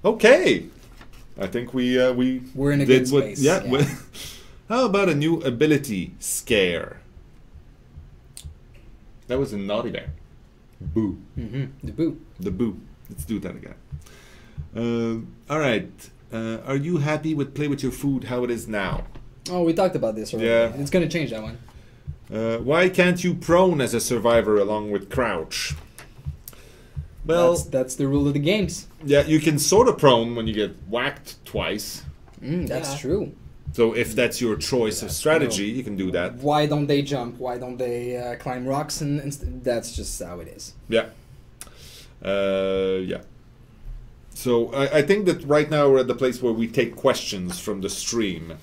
Okay. I think we're in a good space. Yeah. How about a new ability? Scare. That was a naughty bear. Boo. Mm-hmm. The boo. The boo. Let's do that again. All right. Are you happy with Play With Your Food how it is now? Oh, we talked about this already. Yeah. It's gonna change that one. Why can't you prone as a survivor along with crouch? Well, that's the rule of the games. yeah, you can sort of prone when you get whacked twice. That's Yeah. true. So if that's your choice of strategy, you can do that. Why don't they jump? Why don't they climb rocks? And that's just how it is. Yeah. Yeah. So I think that right now we're at the place where we take questions from the stream.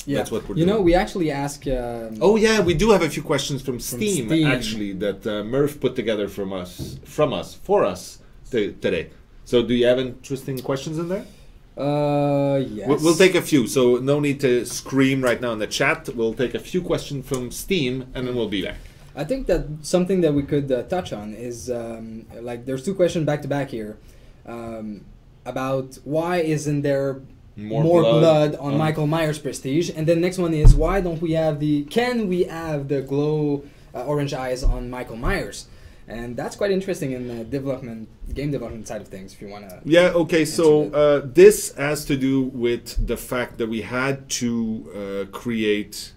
Yeah. That's what we're You doing. know, we actually ask. Oh yeah, we do have a few questions from Steam, Steam. actually that Murph put together for us today. So do you have interesting questions in there? Yes. We'll take a few, so no need to scream right now in the chat. We'll take a few questions from Steam, and then we'll be back. I think that something that we could touch on is like there's two questions back to back here about why isn't there more blood on Michael Myers Prestige, and then next one is why don't we have can we have the glow orange eyes on Michael Myers? And that's quite interesting in the game development side of things. If you want to. Yeah. Okay. So this has to do with the fact that we had to create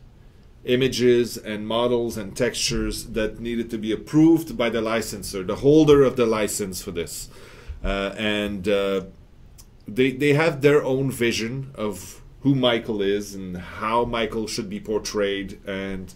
images and models and textures that needed to be approved by the licensor, the holder of the license for this, and they have their own vision of who Michael is and how Michael should be portrayed, and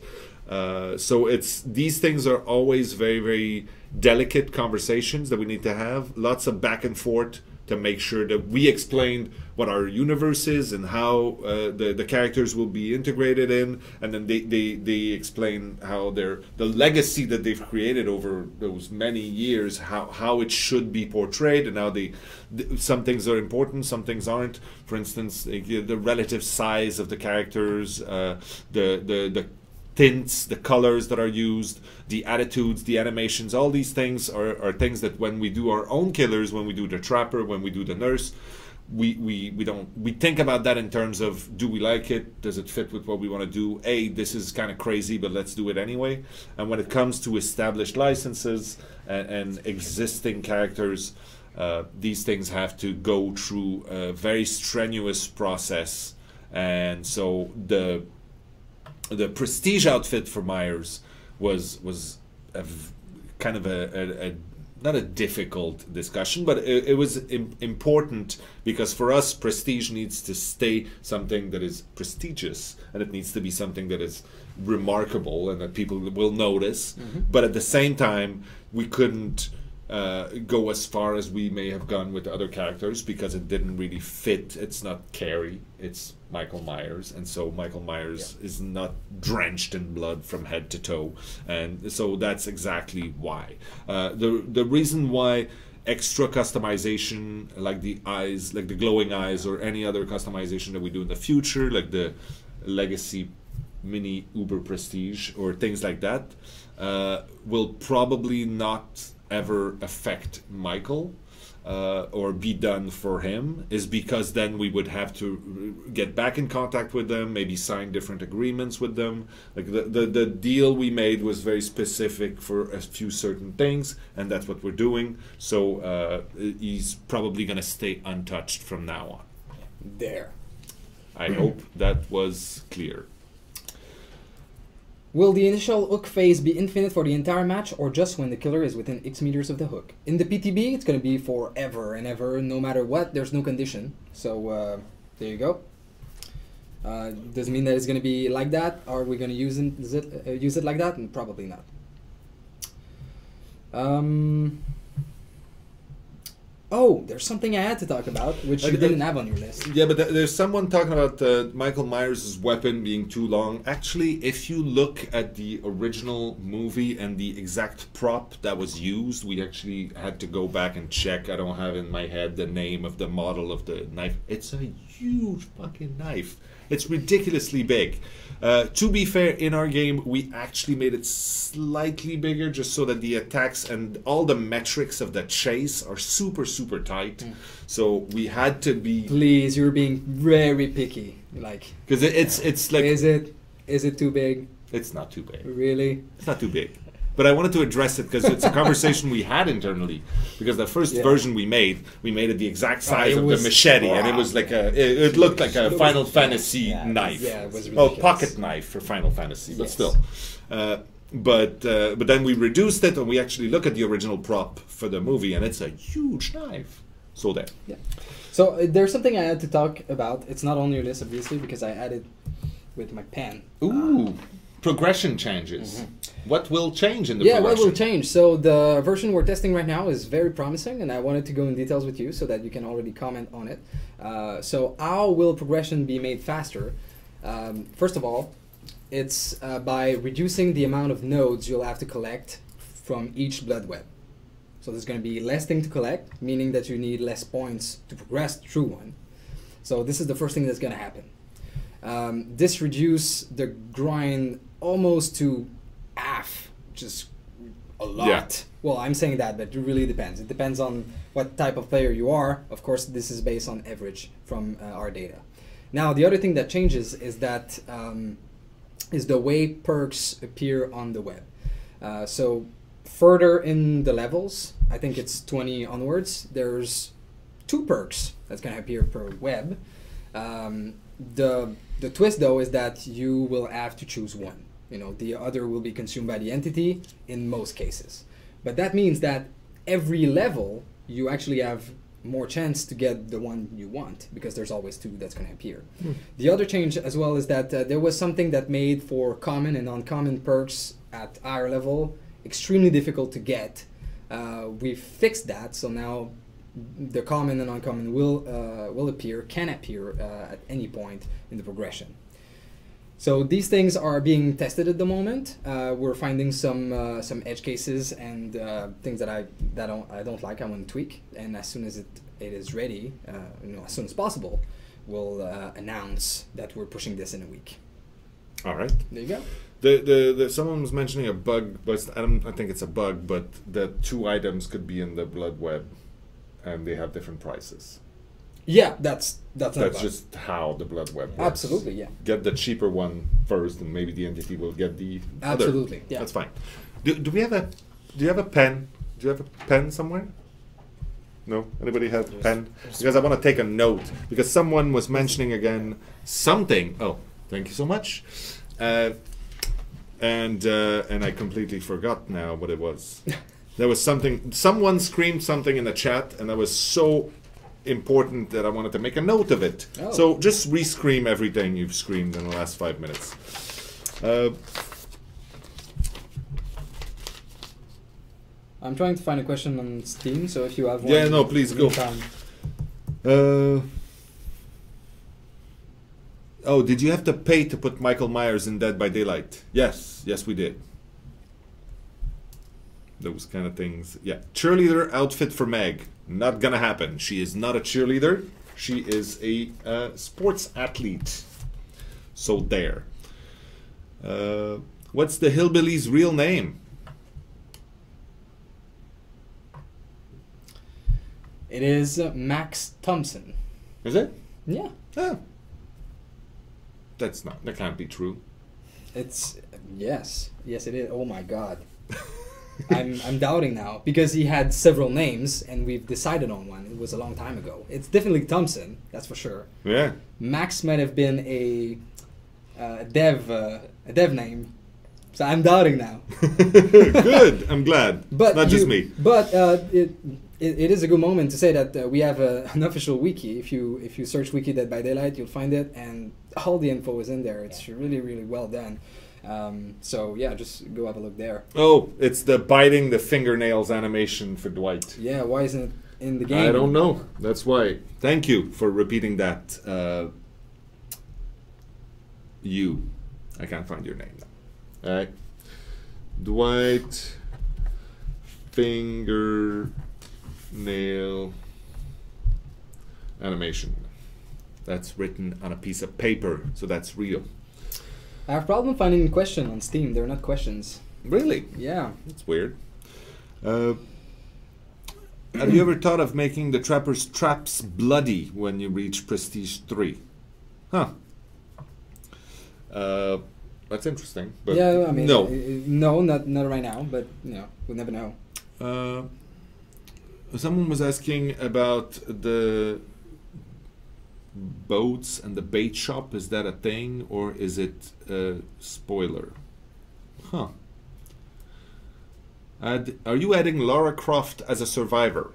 so these things are always very, very delicate conversations that we need to have. Lots of back and forth to make sure that we explain what our universe is and how the characters will be integrated in, and then they explain how the legacy that they've created over those many years, how it should be portrayed, and how some things are important, some things aren't. For instance, the relative size of the characters, the tints, the colors that are used, the attitudes, the animations, all these things are things that when we do our own killers, when we do the trapper, when we do the nurse, we think about that in terms of, do we like it? Does it fit with what we want to do? This is kind of crazy, but let's do it anyway. And when it comes to established licenses and existing characters, these things have to go through a very strenuous process. And so the Prestige outfit for Myers was kind of a not a difficult discussion, but it was important because for us, Prestige needs to stay something that is prestigious, and it needs to be something that is remarkable and that people will notice. Mm-hmm. But at the same time, we couldn't go as far as we may have gone with other characters because it didn't really fit. It's not Carrie, it's Michael Myers, and so Michael Myers is not drenched in blood from head to toe, and so that's exactly why. The reason why extra customization, like the eyes, like the glowing eyes, or any other customization that we do in the future, like the Legacy Mini Uber Prestige or things like that, will probably not ever affect Michael or be done for him, is because then we would have to get back in contact with them, maybe sign different agreements with them. Like the deal we made was very specific for a few certain things, and that's what we're doing. So he's probably going to stay untouched from now on. There. I hope that was clear. Will the initial hook phase be infinite for the entire match, or just when the killer is within X meters of the hook? In the PTB, it's going to be forever and ever, no matter what. There's no condition. So, there you go. Does it mean that it's going to be like that? Are we going to use it like that? And probably not. Oh, there's something I had to talk about, which you didn't have on your list. Yeah, but there's someone talking about Michael Myers' weapon being too long. Actually, if you look at the original movie and the exact prop that was used, we actually had to go back and check. I don't have in my head the name of the model of the knife. It's a huge fucking knife. It's ridiculously big. To be fair, in our game, we actually made it slightly bigger just so that the attacks and all the metrics of the chase are super, super tight. So we had to be... Please, you're being very picky. Like, because it's like... Is it too big? It's not too big. Really? It's not too big. But I wanted to address it because it's a conversation we had internally. Because the first version we made it the exact size of the machete, and it was like it looked like a Final Fantasy knife. Yeah, it was ridiculous. Pocket knife for Final Fantasy, but still. But then we reduced it, and we actually look at the original prop for the movie, and it's a huge knife. So there. Yeah. So there's something I had to talk about. It's not on your list, obviously, because I added with my pen. Ooh. Progression changes. What will change in the progression? Yeah, what will change? So the version we're testing right now is very promising, and I wanted to go in details with you so that you can already comment on it. So how will progression be made faster? First of all, it's by reducing the amount of nodes you'll have to collect from each blood web. So there's going to be less thing to collect, meaning that you need less points to progress through one. So this is the first thing that's going to happen. This reduces the grind almost to half, which is a lot. Yeah. Well, I'm saying that, but it really depends. It depends on what type of player you are. Of course, this is based on average from our data. Now, the other thing that changes is that is the way perks appear on the web. So further in the levels, I think it's 20 onwards, there's 2 perks that's going to appear per web. The twist, though, is that you will have to choose one. You know, the other will be consumed by the entity in most cases. But that means that every level, you actually have more chance to get the one you want, because there's always 2 that's going to appear. The other change as well is that there was something that made for common and uncommon perks at higher level extremely difficult to get. We've fixed that, so now the common and uncommon can appear at any point in the progression. So these things are being tested at the moment. We're finding some edge cases and things that I don't like. I want to tweak, and as soon as it is ready, as soon as possible, we'll announce that we're pushing this in a week. All right. There you go. Someone was mentioning a bug, but I think it's a bug, but the 2 items could be in the blood web, and they have different prices. Yeah, that's not a bug. Just how the blood web works. Absolutely, yeah. Get the cheaper one first, and maybe the entity will get the Absolutely, other. yeah. That's fine. Do you have a pen? Do you have a pen somewhere? No? Anybody have a pen? Because I want to take a note, because someone was mentioning again something. Oh, thank you so much. And I completely forgot now what it was. There was something. Someone screamed something in the chat, and that was so important that I wanted to make a note of it. Oh. So just re-scream everything you've screamed in the last 5 minutes. I'm trying to find a question on Steam, so if you have one... Yeah, no, please go. Oh, did you have to pay to put Michael Myers in Dead by Daylight? Yes, we did. Those kind of things. Yeah. Cheerleader outfit for Meg. Not gonna happen. She is not a cheerleader. She is a sports athlete. So there. What's the hillbilly's real name? It is Max Thompson. Is it? Yeah. Oh. That can't be true. It's yes it is. Oh my god. I'm doubting now, because he had several names and we've decided on one. It was a long time ago. It's definitely Thompson, that's for sure. Yeah. Max might have been a dev name, so I'm doubting now. Good. I'm glad. But not just me. But it is a good moment to say that we have an official wiki. If you search Wiki Dead by Daylight, you'll find it, and all the info is in there. It's really, really well done. So yeah, just go have a look there. Oh, it's the biting the fingernails animation for Dwight. Yeah, why isn't it in the game? I don't know. That's why. Thank you for repeating that. I can't find your name now. All right. Dwight fingernail animation. That's written on a piece of paper, so that's real. I have a problem finding a question on Steam. They're not questions. Really? Yeah. That's weird. Have you ever thought of making the Trapper's traps bloody when you reach Prestige 3? Huh. That's interesting. But yeah, I mean, no. No, not right now, but we'll never know. Someone was asking about the boats and the bait shop. Is that a thing, or is it a spoiler? Huh. Are you adding Lara Croft as a survivor?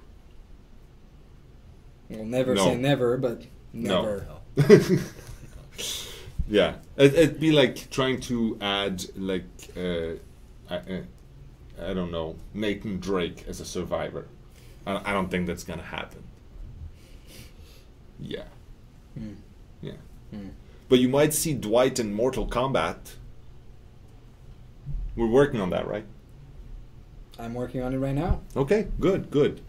We'll never No. say never, but never. No. Yeah, it'd be like trying to add like I don't know, Nathan Drake as a survivor. I don't think that's gonna happen. Yeah. Mm. Yeah. Mm. but you might see Dwight in Mortal Kombat. We're working on that, right? I'm working on it right now. Okay, good, good.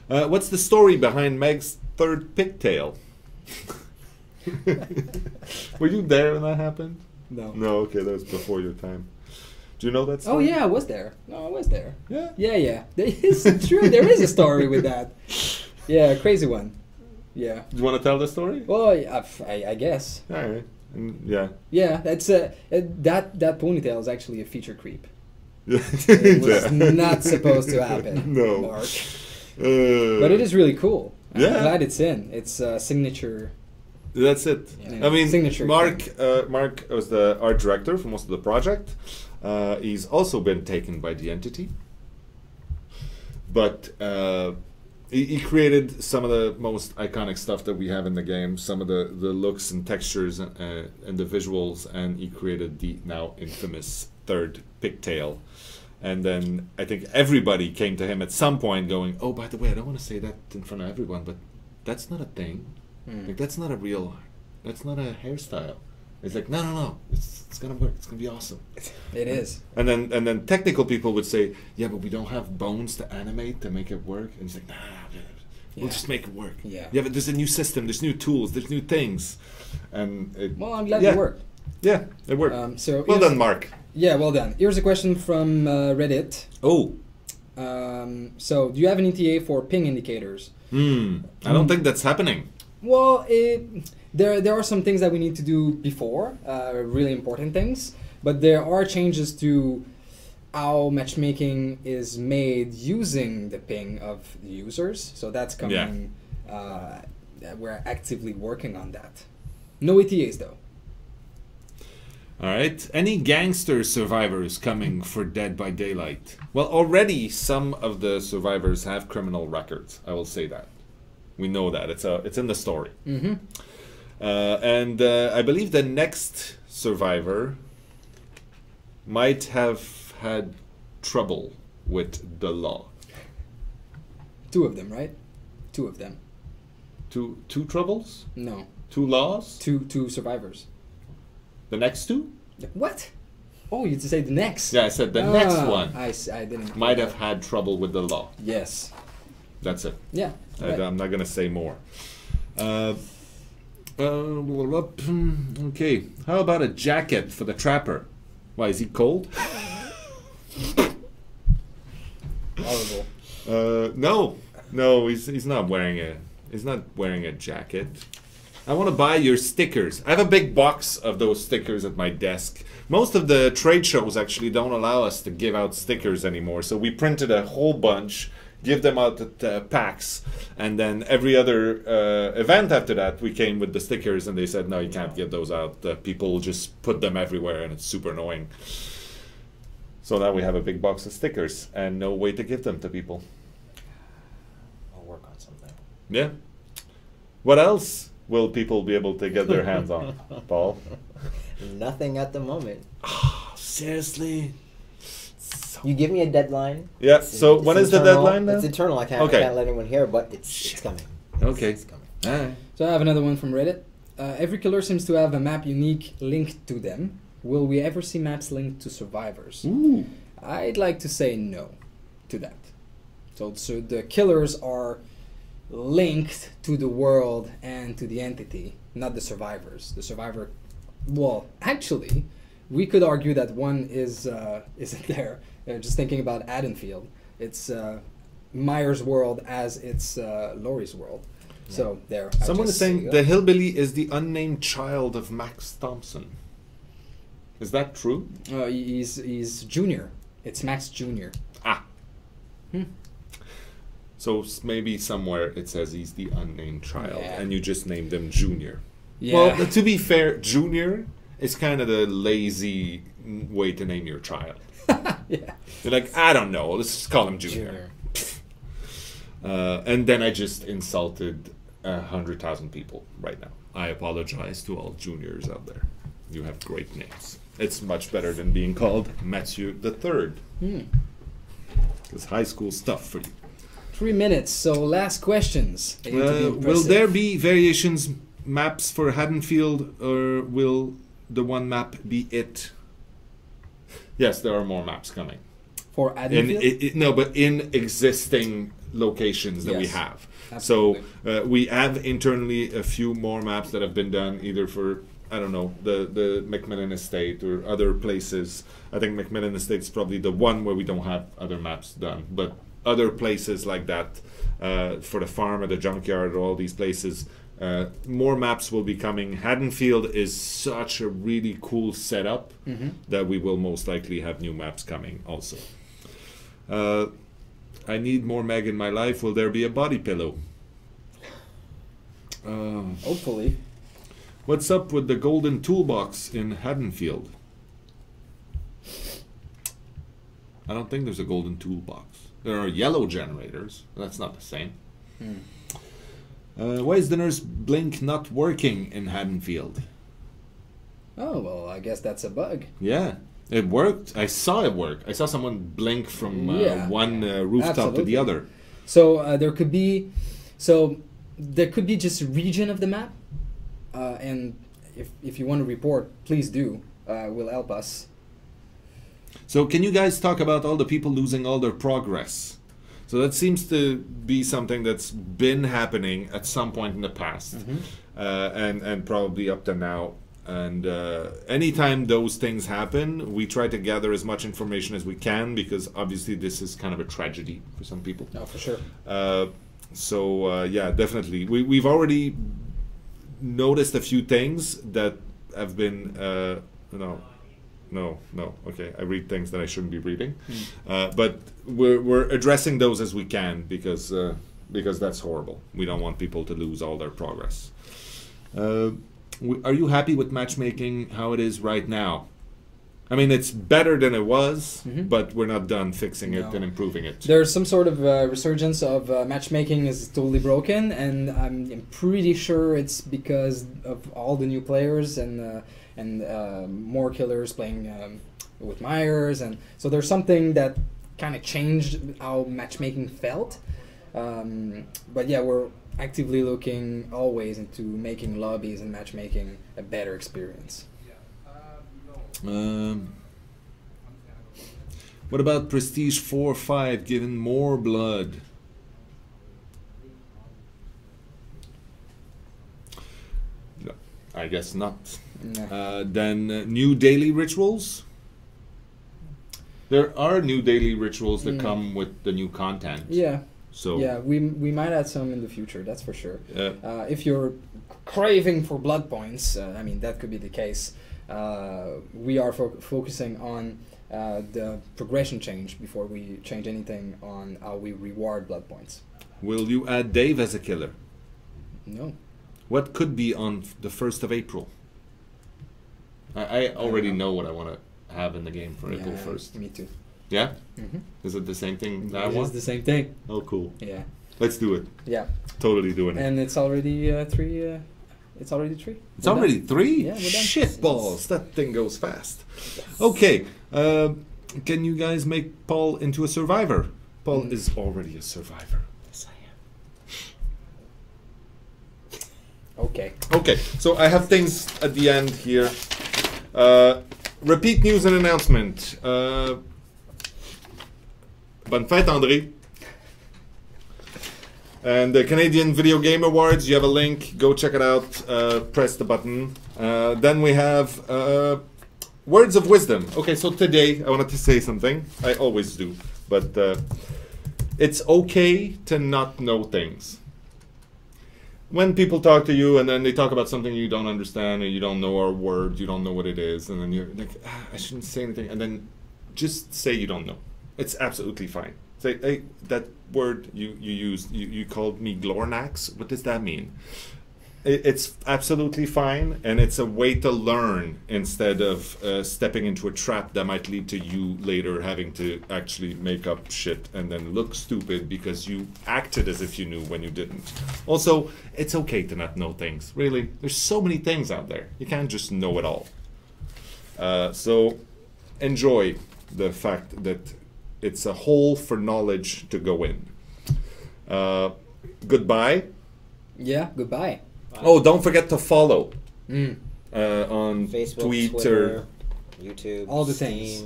What's the story behind Meg's third pigtail? Were you there when that happened? No. No, okay, that was before your time. Do you know that story? Oh yeah, I was there. No, I was there. Yeah? Yeah. There is true. There is a story with that. Yeah, crazy one. Yeah. Do you want to tell the story? Well, I guess. All right. Yeah. Yeah, that's that ponytail is actually a feature creep. Yeah. It was not supposed to happen. No. Mark. But it is really cool. I'm Yeah. glad it's in. It's a signature. That's it. Yeah. I mean, Signature Mark was the art director for most of the project. He's also been taken by the entity. But he created some of the most iconic stuff that we have in the game, some of the looks and textures and the visuals, and he created the now infamous third pigtail. And then I think everybody came to him at some point going, oh, by the way, I don't want to say that in front of everyone, but that's not a thing. Like, that's not a real art. That's not a hairstyle. It's like, no. It's going to work. It's going to be awesome. It is. And then technical people would say, yeah, but we don't have bones to animate to make it work. And it's like, nah, we'll just make it work. Yeah. Yeah, but there's a new system, there's new tools, there's new things. And Well, I'm glad it worked. Yeah, it worked. So well done, Mark. Yeah, well done. Here's a question from Reddit. Oh. So, do you have an ETA for ping indicators? I don't think that's happening. Well, there are some things that we need to do before, really important things, but there are changes to how matchmaking is made using the ping of the users. So that's coming. Yeah. We're actively working on that. No ETAs though. All right. Any gangster survivors coming for Dead by Daylight? Well, already some of the survivors have criminal records. I will say that. We know that. It's in the story. Mm-hmm. And I believe the next survivor might have had trouble with the law. 2 of them, right? 2 of them. Two troubles? No. 2 laws? 2 survivors. The next 2? What? Oh, you to say the next? Yeah, I said the next one I didn't. might have had trouble with the law. Yes. That's it. Yeah. Right. I'm not going to say more. Okay. How about a jacket for the trapper? Why, is he cold? Horrible. No, he's not wearing a jacket. I want to buy your stickers. I have a big box of those stickers at my desk. Most of the trade shows actually don't allow us to give out stickers anymore, so we printed a whole bunch, give them out at packs, and then every other event after that we came with the stickers and they said, no, you can't give those out. People just put them everywhere and it's super annoying. So now we have a big box of stickers and no way to give them to people. I'll work on something. Yeah. What else will people be able to get their hands on, Paul? Nothing at the moment. Seriously? You give me a deadline. Yeah, It's- so it's when is the internal. deadline then? It's internal. I can't let anyone hear, but it's coming. Okay. It's coming. Alright. So I have another one from Reddit. Every killer seems to have a map unique linked to them. Will we ever see maps linked to survivors? Ooh. I'd like to say no to that. So the killers are linked to the world and to the entity, not the survivors. The survivor, well, actually, we could argue that one isn't there. Just thinking about Haddonfield, it's Myers' world as it's Laurie's world. Yeah. So there. Someone is saying the hillbilly is the unnamed child of Max Thompson. Is that true? He's Junior. It's Max Junior. Ah. So maybe somewhere it says he's the unnamed child, and you just named him Junior. Yeah. Well, to be fair, Junior is kind of the lazy way to name your child. Yeah. You're like, I don't know, let's just call him Junior. And then I just insulted 100,000 people right now. I apologize to all juniors out there. You have great names. It's much better than being called Mathieu the Third. It's high school stuff for you. 3 minutes, so last questions. Will there be variations maps for Haddonfield, or will the one map be it? Yes, there are more maps coming. For Haddonfield? No, but in existing locations that we Yes. have. Absolutely. So we have internally a few more maps that have been done either for, I don't know, the Macmillan Estate or other places. I think Macmillan Estate is probably the one where we don't have other maps done. But other places like that, for the farm or the junkyard or all these places, more maps will be coming. Haddonfield is such a really cool setup that we will most likely have new maps coming also. I need more Meg in my life. Will there be a body pillow? Hopefully. What's up with the golden toolbox in Haddonfield? I don't think there's a golden toolbox. There are yellow generators. That's not the same. Why is the nurse blink not working in Haddonfield? Oh, well, I guess that's a bug. Yeah, it worked. I saw it work. I saw someone blink from one rooftop to Absolutely. the other. So there could be just a region of the map, and if you want to report, please do. Will help us. So can you guys talk about all the people losing all their progress? So that seems to be something that's been happening at some point in the past, and probably up to now. And anytime those things happen, we try to gather as much information as we can, because obviously this is kind of a tragedy for some people. No, for sure. So yeah, definitely. We've already noticed a few things that have been no. Okay, I read things that I shouldn't be reading, but we're addressing those as we can, because that's horrible. We don't want people to lose all their progress. Are you happy with matchmaking how it is right now? I mean, it's better than it was, but we're not done fixing it and improving it. There's some sort of resurgence of matchmaking is totally broken, and I'm pretty sure it's because of all the new players and more killers playing with Myers, and so there's something that kind of changed how matchmaking felt. But yeah, we're actively looking always into making lobbies and matchmaking a better experience. What about Prestige 4 or 5 given more blood? No, I guess not. No. Then new daily rituals. There are new daily rituals that come with the new content. Yeah. So yeah, we might add some in the future. That's for sure. Yeah. If you're craving for blood points, I mean that could be the case. We are focusing on the progression change before we change anything on how we reward blood points. Will you add Dave as a killer? No. What could be on the 1st of April? I already know what I want to have in the game for April 1st. Me too. Yeah? Is it the same thing that I It is want? the same thing. Oh, cool. Yeah. Let's do it. Yeah. Totally doing it. And it's already 3. It's already 3. It's already 3? Yeah, we're done. Shit balls. That thing goes fast. Okay. Can you guys make Paul into a survivor? Paul is already a survivor. Yes, I am. Okay. Okay. So I have things at the end here. Repeat news and announcement. Bonne fête, André. And the Canadian Video Game Awards, you have a link. Go check it out. Press the button. Then we have words of wisdom. Okay, so today I wanted to say something. I always do. But it's okay to not know things. When people talk to you and then they talk about something you don't understand or you don't know our word, you don't know what it is, and then you're like, I shouldn't say anything. And then just say you don't know. It's absolutely fine. Say, hey, that word you used, you called me Glornax. What does that mean? It's absolutely fine, and it's a way to learn instead of stepping into a trap that might lead to you later having to actually make up shit and then look stupid because you acted as if you knew when you didn't. Also, it's okay to not know things. Really, there's so many things out there. You can't just know it all. So enjoy the fact that it's a hole for knowledge to go in. Goodbye. Yeah, goodbye. Oh, don't forget to follow Mm. on Facebook, Twitter. YouTube, All the Steam, things.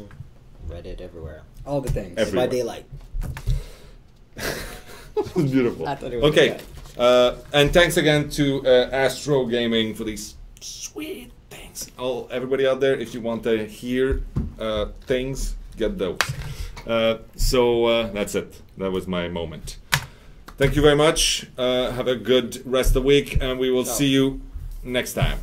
Reddit, everywhere. All the things. Every- By Everywhere. daylight. Beautiful. I thought it was Okay, good. and thanks again to Astro Gaming for these sweet things. Everybody out there, if you want to hear things, get those. So that's it. That was my moment. Thank you very much. Have a good rest of the week, and we will Ciao. see you next time.